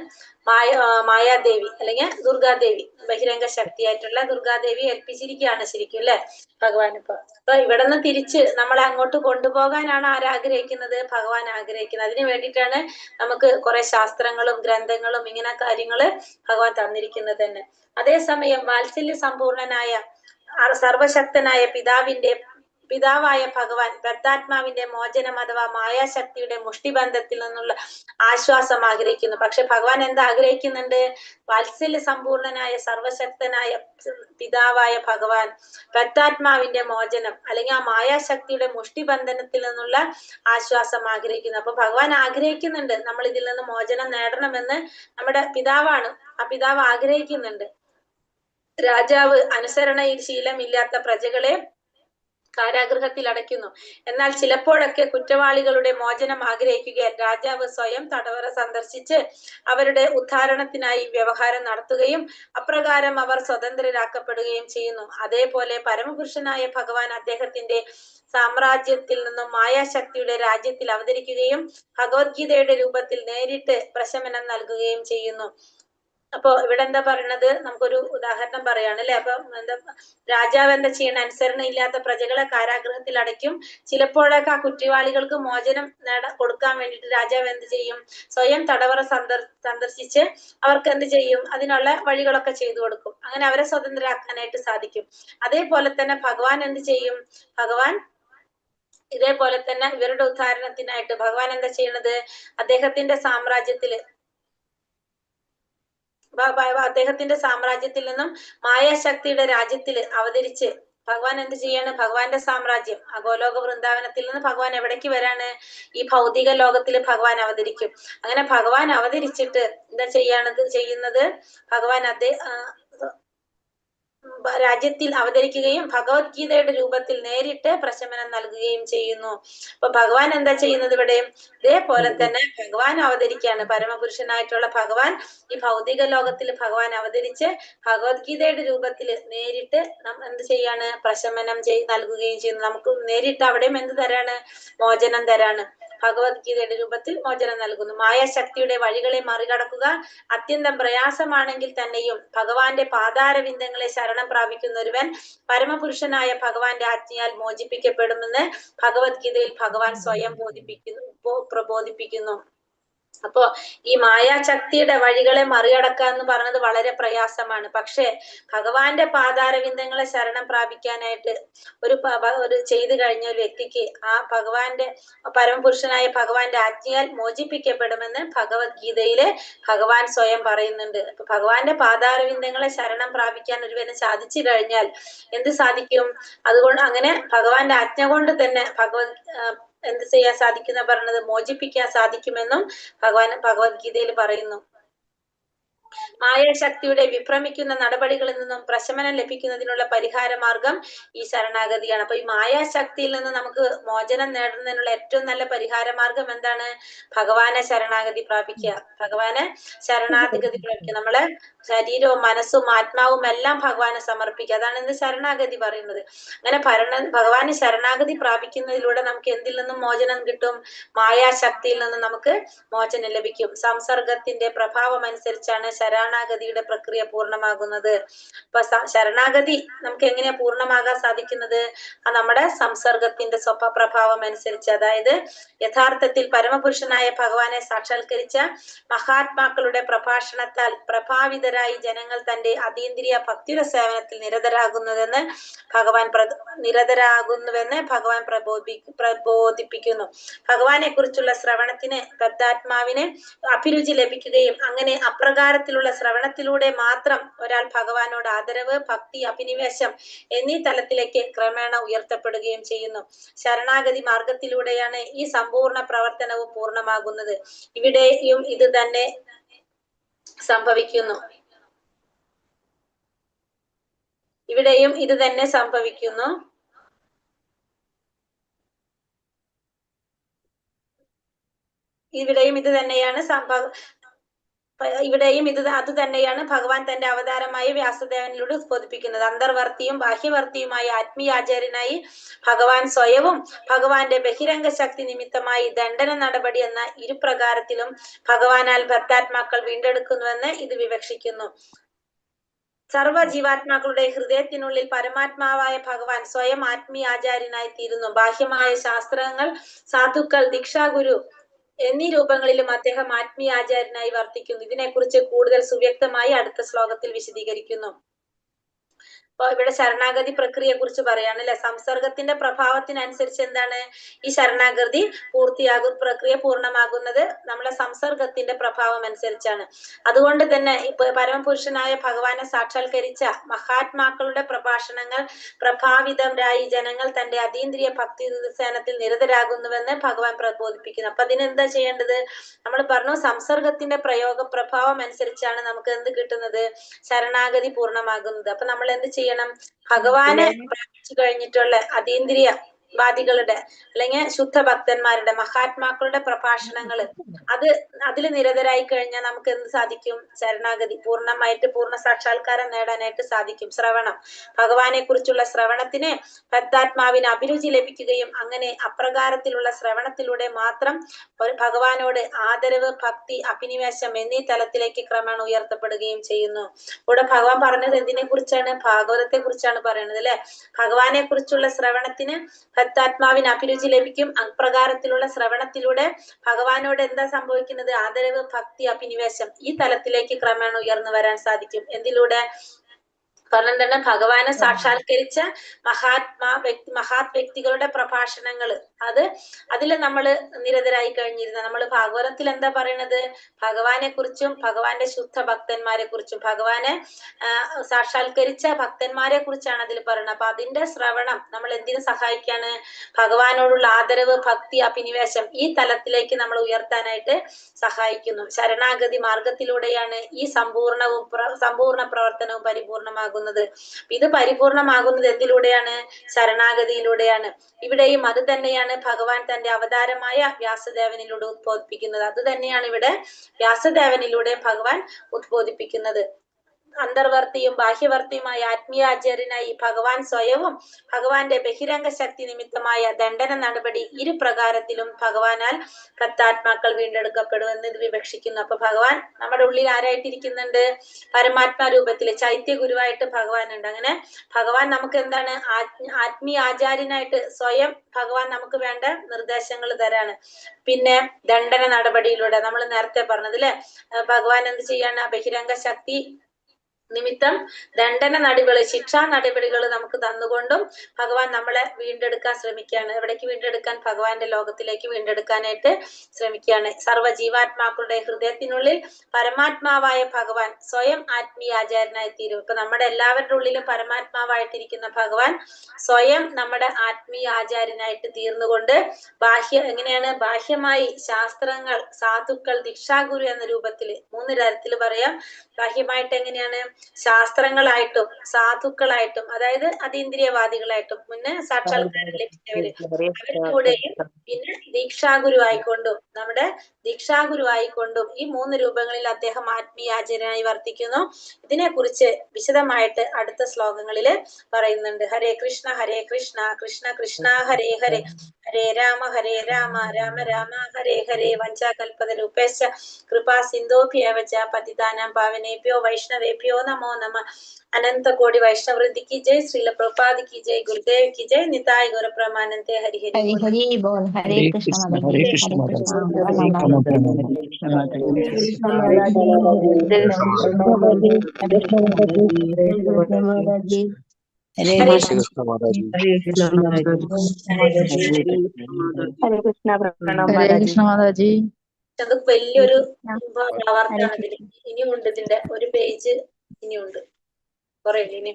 മായാദേവി അല്ലെങ്കിൽ ദുർഗാദേവി, ബഹിരംഗ ശക്തിയായിട്ടുള്ള ദുർഗാദേവി ഏൽപ്പിച്ചിരിക്കുകയാണ് ശരിക്കും അല്ലെ ഭഗവാൻ. അപ്പൊ ഇവിടെ നിന്ന് തിരിച്ച് നമ്മളെ അങ്ങോട്ട് കൊണ്ടുപോകാനാണ് ആരാഗ്രഹിക്കുന്നത്? ഭഗവാൻ ആഗ്രഹിക്കുന്നത്. അതിനു വേണ്ടിയിട്ടാണ് നമുക്ക് കുറെ ശാസ്ത്രങ്ങളും ഗ്രന്ഥങ്ങളും ഇങ്ങനെ കാര്യങ്ങള് ഭഗവാൻ തന്നിരിക്കുന്നത് തന്നെ. അതേസമയം വാത്സല്യ സമ്പൂർണനായ സർവശക്തനായ പിതാവായ ഭഗവാൻ ബദ്ധാത്മാവിന്റെ മോചനം അഥവാ മായാശക്തിയുടെ മുഷ്ടിബന്ധത്തിൽ നിന്നുള്ള ആശ്വാസം ആഗ്രഹിക്കുന്നു. പക്ഷെ ഭഗവാൻ എന്താ ആഗ്രഹിക്കുന്നുണ്ട്? വാത്സല്യ സമ്പൂർണനായ സർവശക്തനായ പിതാവായ ഭഗവാൻ ബദ്ധാത്മാവിന്റെ മോചനം അല്ലെങ്കിൽ ആ മായാശക്തിയുടെ മുഷ്ടിബന്ധനത്തിൽ നിന്നുള്ള ആശ്വാസം ആഗ്രഹിക്കുന്നു. അപ്പൊ ഭഗവാൻ ആഗ്രഹിക്കുന്നുണ്ട് നമ്മൾ ഇതിൽ നിന്ന് മോചനം നേടണമെന്ന്. നമ്മുടെ പിതാവാണ്, ആ പിതാവ് ആഗ്രഹിക്കുന്നുണ്ട്. രാജാവ് അനുസരണയിൽ ശീലമില്ലാത്ത പ്രജകളെ കാരാഗൃഹത്തിൽ അടയ്ക്കുന്നു. എന്നാൽ ചിലപ്പോഴൊക്കെ കുറ്റവാളികളുടെ മോചനം ആഗ്രഹിക്കുകയാൽ രാജാവ് സ്വയം തടവറ സന്ദർശിച്ച് അവരുടെ ഉദ്ധാരണത്തിനായി വ്യവഹാരം നടത്തുകയും അപ്രകാരം അവർ സ്വതന്ത്രരാക്കപ്പെടുകയും ചെയ്യുന്നു. അതേപോലെ പരമപുരുഷനായ ഭഗവാൻ അദ്ദേഹത്തിന്റെ സാമ്രാജ്യത്തിൽ നിന്നും മായാശക്തിയുടെ രാജ്യത്തിൽ അവതരിക്കുകയും ഭഗവത്ഗീതയുടെ രൂപത്തിൽ നേരിട്ട് പ്രശമനം നൽകുകയും ചെയ്യുന്നു. അപ്പൊ ഇവിടെ എന്താ പറയണത്, നമുക്കൊരു ഉദാഹരണം പറയാണ് അല്ലെ. അപ്പൊ എന്താ, രാജാവ് എന്താ ചെയ്യണ, അനുസരണ ഇല്ലാത്ത പ്രജകളെ കാരാഗൃഹത്തിൽ അടയ്ക്കും. ചിലപ്പോഴൊക്കെ ആ കുറ്റവാളികൾക്ക് മോചനം കൊടുക്കാൻ വേണ്ടിയിട്ട് രാജാവ് എന്ത് ചെയ്യും, സ്വയം തടവറ സന്ദർശിച്ച് അവർക്ക് എന്ത് ചെയ്യും, അതിനുള്ള വഴികളൊക്കെ ചെയ്തു കൊടുക്കും. അങ്ങനെ അവരെ സ്വതന്ത്രരാക്കാനായിട്ട് സാധിക്കും. അതേപോലെ തന്നെ ഭഗവാൻ എന്ത് ചെയ്യും, ഭഗവാൻ ഇതേപോലെ തന്നെ ഇവരുടെ ഉദ്ധാരണത്തിനായിട്ട് ഭഗവാൻ എന്താ ചെയ്യണത്, അദ്ദേഹത്തിന്റെ സാമ്രാജ്യത്തിൽ നിന്നും മായാശക്തിയുടെ രാജ്യത്തില് അവതരിച്ച് ഭഗവാൻ എന്ത് ചെയ്യാണ്, ഭഗവാന്റെ സാമ്രാജ്യം അഗോലോക വൃന്ദാവനത്തിൽ നിന്ന് ഭഗവാൻ എവിടേക്ക് വരാണ്, ഈ ഭൗതിക ലോകത്തിൽ ഭഗവാൻ അവതരിക്കും. അങ്ങനെ ഭഗവാൻ അവതരിച്ചിട്ട് എന്താ ചെയ്യുന്നത്, ഭഗവാൻ രാജ്യത്തിൽ അവതരിക്കുകയും ഭഗവത്ഗീതയുടെ രൂപത്തിൽ നേരിട്ട് പ്രശമനം നൽകുകയും ചെയ്യുന്നു. അപ്പൊ ഭഗവാൻ എന്താ ചെയ്യുന്നത് ഇവിടെ, ഇതേപോലെ തന്നെ ഭഗവാൻ അവതരിക്കുകയാണ്. പരമപുരുഷനായിട്ടുള്ള ഭഗവാൻ ഈ ഭൗതിക ലോകത്തിൽ ഭഗവാൻ അവതരിച്ച് ഭഗവത്ഗീതയുടെ രൂപത്തിൽ നേരിട്ട് എന്ത് ചെയ്യാണ്, പ്രശമനം നൽകുകയും ചെയ്യുന്നു. നമുക്ക് നേരിട്ട് അവിടെയും എന്ത് തരാണ്, മോചനം തരാണ്. ഭഗവത്ഗീതയുടെ രൂപത്തിൽ മോചനം നൽകുന്നു. മായാശക്തിയുടെ വഴികളെ മറികടക്കുക അത്യന്തം പ്രയാസമാണെങ്കിൽ തന്നെയും ഭഗവാന്റെ പാതാരവിന്ദങ്ങളെ ശരണം പ്രാപിക്കുന്ന ഒരുവൻ പരമപുരുഷനായ ഭഗവാന്റെ ആജ്ഞയാൽ മോചിപ്പിക്കപ്പെടുമെന്ന് ഭഗവത്ഗീതയിൽ ഭഗവാൻ സ്വയം പ്രബോധിപ്പിക്കുന്നു. അപ്പോ ഈ മായാശക്തിയുടെ വഴികളെ മറികടക്കുക എന്ന് പറയുന്നത് വളരെ പ്രയാസമാണ്. പക്ഷെ ഭഗവാന്റെ പാതാരവിന്ദങ്ങളെ ശരണം പ്രാപിക്കാനായിട്ട് ഒരു ചെയ്തു കഴിഞ്ഞ ഒരു വ്യക്തിക്ക് ആ ഭഗവാന്റെ പരമപുരുഷനായ ഭഗവാന്റെ ആജ്ഞയാൽ മോചിപ്പിക്കപ്പെടുമെന്ന് ഭഗവത്ഗീതയില് ഭഗവാൻ സ്വയം പറയുന്നുണ്ട്. അപ്പൊ ഭഗവാന്റെ പാതാരവിന്ദങ്ങളെ ശരണം പ്രാപിക്കാൻ ഒരുവന് സാധിച്ചു കഴിഞ്ഞാൽ എന്ത് സാധിക്കും, അതുകൊണ്ട് അങ്ങനെ ഭഗവാന്റെ ആജ്ഞ കൊണ്ട് തന്നെ എന്ത് ചെയ്യാൻ സാധിക്കുന്ന പറഞ്ഞത്, മോചിപ്പിക്കാൻ സാധിക്കുമെന്നും ഭഗവത്ഗീതയിൽ പറയുന്നു. മായാശക്തിയുടെ വിഭ്രമിക്കുന്ന നടപടികളിൽ നിന്നും പ്രശമനം ലഭിക്കുന്നതിനുള്ള പരിഹാര മാർഗം ഈ ശരണാഗതിയാണ്. അപ്പൊ ഈ മായാശക്തിയിൽ നിന്ന് നമുക്ക് മോചനം നേടുന്നതിനുള്ള ഏറ്റവും നല്ല പരിഹാര മാർഗം എന്താണ്, ഭഗവാനെ ശരണാഗതി പ്രാപിക്കുക. ഭഗവാനെ ശരണാഗതി പ്രാപിക്കുക. നമ്മളെ ശരീരവും മനസ്സും ആത്മാവും എല്ലാം ഭഗവാനെ സമർപ്പിക്കുക. അതാണ് എന്ത് ശരണാഗതി പറയുന്നത്. അങ്ങനെ ഭഗവാന് ശരണാഗതി പ്രാപിക്കുന്നതിലൂടെ നമുക്ക് എന്തിൽ നിന്നും മോചനം കിട്ടും, മായാശക്തിയിൽ നിന്നും നമുക്ക് മോചനം ലഭിക്കും. സംസർഗത്തിന്റെ പ്രഭാവം അനുസരിച്ചാണ് ശരണാഗതിയുടെ പ്രക്രിയ പൂർണ്ണമാകുന്നത്. അപ്പൊ ശരണാഗതി നമുക്ക് എങ്ങനെയാ പൂർണ്ണമാകാൻ സാധിക്കുന്നത്, നമ്മുടെ സംസർഗത്തിന്റെ പ്രഭാവം അനുസരിച്ച്. അതായത് യഥാർത്ഥത്തിൽ പരമപുരുഷനായ ഭഗവാനെ സാക്ഷാത്കരിച്ച മഹാത്മാക്കളുടെ പ്രഭാഷണത്താൽ പ്രഭാവിതരായി ജനങ്ങൾ തന്റെ അതീന്ദ്രിയ ഭക്തിയുടെ സേവനത്തിൽ നിരതരാകുന്നുവെന്ന് ഭഗവാൻ പ്രബോധിപ്പിക്കുന്നു. ഭഗവാനെ കുറിച്ചുള്ള ശ്രവണത്തിന് ബദ്ധാത്മാവിന് അഭിരുചി ലഭിക്കുകയും അങ്ങനെ അപ്രകാരത്തിലുള്ള ശ്രവണത്തിലൂടെ മാത്രം ഒരാൾ ഭഗവാനോട് ആദരവ്, ഭക്തി, അഭിനിവേശം എന്നീ തലത്തിലേക്ക് ക്രമേണ ഉയർത്തപ്പെടുകയും ചെയ്യുന്നു. ശരണാഗതി മാർഗത്തിലൂടെയാണ് ഈ സമ്പൂർണ്ണ പ്രവർത്തനവും പൂർണ്ണമാകുന്നത്. ഇവിടെയും ഇത് തന്നെ സംഭവിക്കുന്നു. ഇവിടെയും ഇത് തന്നെയാണ് അത് തന്നെയാണ് ഭഗവാൻ തന്റെ അവതാരമായ വ്യാസദേവനിലൂടെ ഉദ്ബോധിപ്പിക്കുന്നത്. അന്തർവർത്തിയും ബാഹ്യവർത്തിയുമായ ആത്മീയാചാര്യനായി ഭഗവാൻ സ്വയവും ഭഗവാന്റെ ബഹിരംഗ ശക്തി നിമിത്തമായി ദണ്ഡന നടപടി എന്ന ഇരുപ്രകാരത്തിലും ഭഗവാനാൽ ബദ്ധാത്മാക്കൾ വീണ്ടെടുക്കുന്നുവെന്ന് ഇത് വിവക്ഷിക്കുന്നു. സർവ ജീവാത്മാക്കളുടെ ഹൃദയത്തിനുള്ളിൽ പരമാത്മാവായ ഭഗവാൻ സ്വയം ആത്മീയാചാര്യനായി തീരുന്നു. ബാഹ്യമായ ശാസ്ത്രങ്ങൾ, സാധുക്കൾ, ദീക്ഷാഗുരു എന്നീ രൂപങ്ങളിലും അദ്ദേഹം ആത്മീയാചാര്യനായി വർത്തിക്കുന്നു. ഇതിനെക്കുറിച്ച് കൂടുതൽ സുവ്യക്തമായി അടുത്ത ശ്ലോകത്തിൽ വിശദീകരിക്കുന്നു. അപ്പൊ ഇവിടെ ശരണാഗതി പ്രക്രിയയെ കുറിച്ച് പറയാണ് അല്ലെ. സംസർഗത്തിന്റെ പ്രഭാവത്തിനനുസരിച്ച് എന്താണ് ഈ ശരണാഗതി പ്രക്രിയ പൂർണ്ണമാകുന്നത്, നമ്മളെ സംസർഗത്തിന്റെ പ്രഭാവം അനുസരിച്ചാണ്. അതുകൊണ്ട് തന്നെ ഇപ്പൊ പരമപുരുഷനായ ഭഗവാനെ സാക്ഷാത്കരിച്ച മഹാത്മാക്കളുടെ പ്രഭാഷണങ്ങൾ പ്രഭാവിതരായി ജനങ്ങൾ തന്റെ അതീന്ദ്രിയ ഭക്തി സേനത്തിൽ നിരതരാകുന്നുവെന്ന് ഭഗവാൻ പ്രബോധിപ്പിക്കുന്നു. അപ്പൊ അതിനെന്താ ചെയ്യേണ്ടത്, നമ്മൾ പറഞ്ഞു സംസർഗത്തിന്റെ പ്രഭാവം അനുസരിച്ചാണ് നമുക്ക് എന്ത് കിട്ടുന്നത്, ശരണാഗതി പൂർണ്ണമാകുന്നത്. അപ്പൊ നമ്മൾ എന്ത് ചെയ്യണം, ഭഗവാനെ പ്രാപിച്ചു കഴിഞ്ഞിട്ടുള്ള അതീന്ദ്രിയ വാദികളുടെ അല്ലെങ്കിൽ ശുദ്ധ ഭക്തന്മാരുടെ മഹാത്മാക്കളുടെ പ്രഭാഷണങ്ങള് അതിൽ നിരതരായി കഴിഞ്ഞാൽ നമുക്ക് എന്ത് സാധിക്കും? ശരണാഗതി പൂർണ്ണമായിട്ട് പൂർണ്ണ സാക്ഷാത്കാരം നേടാനായിട്ട് സാധിക്കും. ശ്രവണം, ഭഗവാനെ കുറിച്ചുള്ള ശ്രവണത്തിന് ബദ്ധാത്മാവിന് അഭിരുചി ലഭിക്കുകയും അങ്ങനെ അപ്രകാരത്തിലുള്ള ശ്രവണത്തിലൂടെ മാത്രം ഭഗവാനോട് ആദരവ്, ഭക്തി, അഭിനിവേശം എന്നീ തലത്തിലേക്ക് ക്രമേണ ഉയർത്തപ്പെടുകയും ചെയ്യുന്നു. ഇവിടെ ഭഗവാൻ പറഞ്ഞത് എന്തിനെ കുറിച്ചാണ്? ഭാഗവതത്തെ കുറിച്ചാണ് പറയുന്നത് അല്ലെ. ഭഗവാനെ കുറിച്ചുള്ള ശ്രവണത്തിന് ബദ്ധാത്മാവിന് അഭിരുചി ലഭിക്കും. അപ്രകാരത്തിലുള്ള ശ്രവണത്തിലൂടെ ഭഗവാനോട് എന്താ സംഭവിക്കുന്നത്? ആദരവ്, ഭക്തി, അഭിനിവേശം ഈ തലത്തിലേക്ക് ക്രമേണ ഉയർന്നു വരാൻ സാധിക്കും. എന്തിലൂടെ? കാരണം എന്താണ്? ഭഗവാനെ സാക്ഷാത്കരിച്ച മഹാത് വ്യക്തികളുടെ പ്രഭാഷണങ്ങള് അതില് നമ്മള് നിരതരായി കഴിഞ്ഞിരുന്ന നമ്മള് ഭാഗവതത്തിൽ എന്താ പറയണത്? ഭഗവാനെ കുറിച്ചും ഭഗവാന്റെ ശുദ്ധ ഭക്തന്മാരെ കുറിച്ചും ഭഗവാനെ സാക്ഷാത്കരിച്ച ഭക്തന്മാരെ കുറിച്ചാണ് അതിൽ പറയുന്നത്. അപ്പൊ അതിന്റെ ശ്രവണം നമ്മൾ എന്തിനു സഹായിക്കാണ്? ഭഗവാനോടുള്ള ആദരവ്, ഭക്തി, അഭിനിവേശം ഈ തലത്തിലേക്ക് നമ്മൾ ഉയർത്താനായിട്ട് സഹായിക്കുന്നു. ശരണാഗതി മാർഗത്തിലൂടെയാണ് ഈ സമ്പൂർണ്ണ പ്രവർത്തനവും പരിപൂർണമാകുന്നത്. ഇത് പരിപൂർണമാകുന്നത് എന്തിലൂടെയാണ്? ശരണാഗതിയിലൂടെയാണ്. ഇവിടെയും അത് തന്നെയാണ് ഭഗവാൻ തന്റെ അവതാരമായ വ്യാസദേവനിലൂടെ ഉദ്ബോധിപ്പിക്കുന്നത്. അത് തന്നെയാണ് ഇവിടെ വ്യാസദേവനിലൂടെ ഭഗവാൻ ഉദ്ബോധിപ്പിക്കുന്നത്. അന്തർവർത്തിയും ബാഹ്യവർത്തിയുമായ ആത്മീയാചാര്യനായി ഭഗവാൻ സ്വയവും ഭഗവാന്റെ ബഹിരംഗ ശക്തി നിമിത്തമായ ദണ്ഡന നടപടി ഇരു പ്രകാരത്തിലും ഭഗവാനാൽ പ്രത്താത്മാക്കൾ വീണ്ടെടുക്കപ്പെടുമെന്ന് ഇത് വിവക്ഷിക്കുന്നു. അപ്പൊ ഭഗവാൻ നമ്മുടെ ഉള്ളിൽ ആരായിട്ടിരിക്കുന്നുണ്ട്? പരമാത്മാ രൂപത്തില് ചൈത്യ ഗുരുവായിട്ട് ഭഗവാൻ ഉണ്ട്. അങ്ങനെ ഭഗവാൻ നമുക്ക് എന്താണ്? ആത്മീയ ആചാര്യനായിട്ട് സ്വയം ഭഗവാൻ നമുക്ക് വേണ്ട നിർദ്ദേശങ്ങൾ തരാണ്. പിന്നെ ദണ്ഡന നടപടിയിലൂടെ നമ്മൾ നേരത്തെ പറഞ്ഞത് അല്ലെ, ഭഗവാൻ എന്ത് ചെയ്യാണ്? ബഹിരംഗ ശക്തി നിമിത്തം ദണ്ഡന നടപടികൾ, ശിക്ഷാ നടപടികൾ നമുക്ക് തന്നുകൊണ്ടും ഭഗവാൻ നമ്മളെ വീണ്ടെടുക്കാൻ ശ്രമിക്കുകയാണ്. എവിടേക്ക് വീണ്ടെടുക്കാൻ? ഭഗവാന്റെ ലോകത്തിലേക്ക് വീണ്ടെടുക്കാനായിട്ട് ശ്രമിക്കുകയാണ്. സർവ്വ ജീവാത്മാക്കളുടെ ഹൃദയത്തിനുള്ളിൽ പരമാത്മാവായ ഭഗവാൻ സ്വയം ആത്മീയ ആചാര്യനായി തീരും. ഇപ്പൊ നമ്മുടെ എല്ലാവരുടെ ഉള്ളിലും പരമാത്മാവായിട്ടിരിക്കുന്ന ഭഗവാൻ സ്വയം നമ്മുടെ ആത്മീയ ആചാര്യനായിട്ട് തീർന്നുകൊണ്ട് എങ്ങനെയാണ്? ബാഹ്യമായി ശാസ്ത്രങ്ങൾ, സാധുക്കൾ, ദീക്ഷാഗുരു എന്ന രൂപത്തില് 3 തരത്തിൽ പറയാം. ബാഹ്യമായിട്ട് എങ്ങനെയാണ്? ശാസ്ത്രങ്ങളായിട്ടും സാധുക്കളായിട്ടും, അതായത് അതീന്ദ്രിയവാദികളായിട്ടും മുന്നേ സാക്ഷാത്കാരം ലഭിച്ചവര് അവരിലൂടെയും പിന്നെ ദീക്ഷാഗുരു ആയിക്കൊണ്ടും നമ്മുടെ ദീക്ഷാഗുരു ആയിക്കൊണ്ടും ഈ 3 രൂപങ്ങളിൽ അദ്ദേഹം ആത്മീയാചാര്യനായി വർത്തിക്കുന്നു. ഇതിനെ കുറിച്ച് വിശദമായിട്ട് അടുത്ത ശ്ലോകങ്ങളില് പറയുന്നുണ്ട്. ഹരേ കൃഷ്ണ കൃഷ്ണ കൃഷ്ണ ഹരേ ഹരേ, ഹരേ രാമ രാമ രാമ ഹരേ ഹരേ. വഞ്ചാകൽപതരൂപേശ്ച കൃപാ സിന്ധോഭ്യേവ ച പതിതാനാം പാവനേഭ്യോ വൈഷ്ണവേഭ്യോ നമോ നമഃ. अनंत कोटि वैष्णव वृद्धि की जय, श्रील प्रभुपाद की जय, गुरुदेव की जय, निताय गौर प्रेमानंदे। हरि हरि हरि बोल। हरि बोल। हरे कृष्ण माता जी, हरे कृष्ण हरे कृष्ण माता जी। അത് വലിയൊരു പ്രവർത്തനമാണ് ഇതിൽ. ഇനിയുണ്ട് ഇതിന്റെ ഒരു പേജ് ഇനിയുണ്ട്, കുറെ ഇനി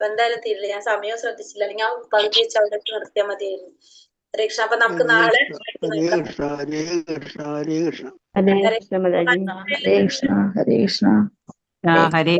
എന്തായാലും തീരില്ല. ഞാൻ സമയം ശ്രദ്ധിച്ചില്ല, അല്ലെങ്കിൽ ഞാൻ പകുതി വെച്ച് അവിടെ നിർത്തിയാൽ മതിയായിരുന്നു. ഹരേ കൃഷ്ണ. അപ്പൊ നമുക്ക് നാളെ ഹരേ കൃഷ്ണ മാതാജി. हरे कृष्ण हरे कृष्ण। ഹരേ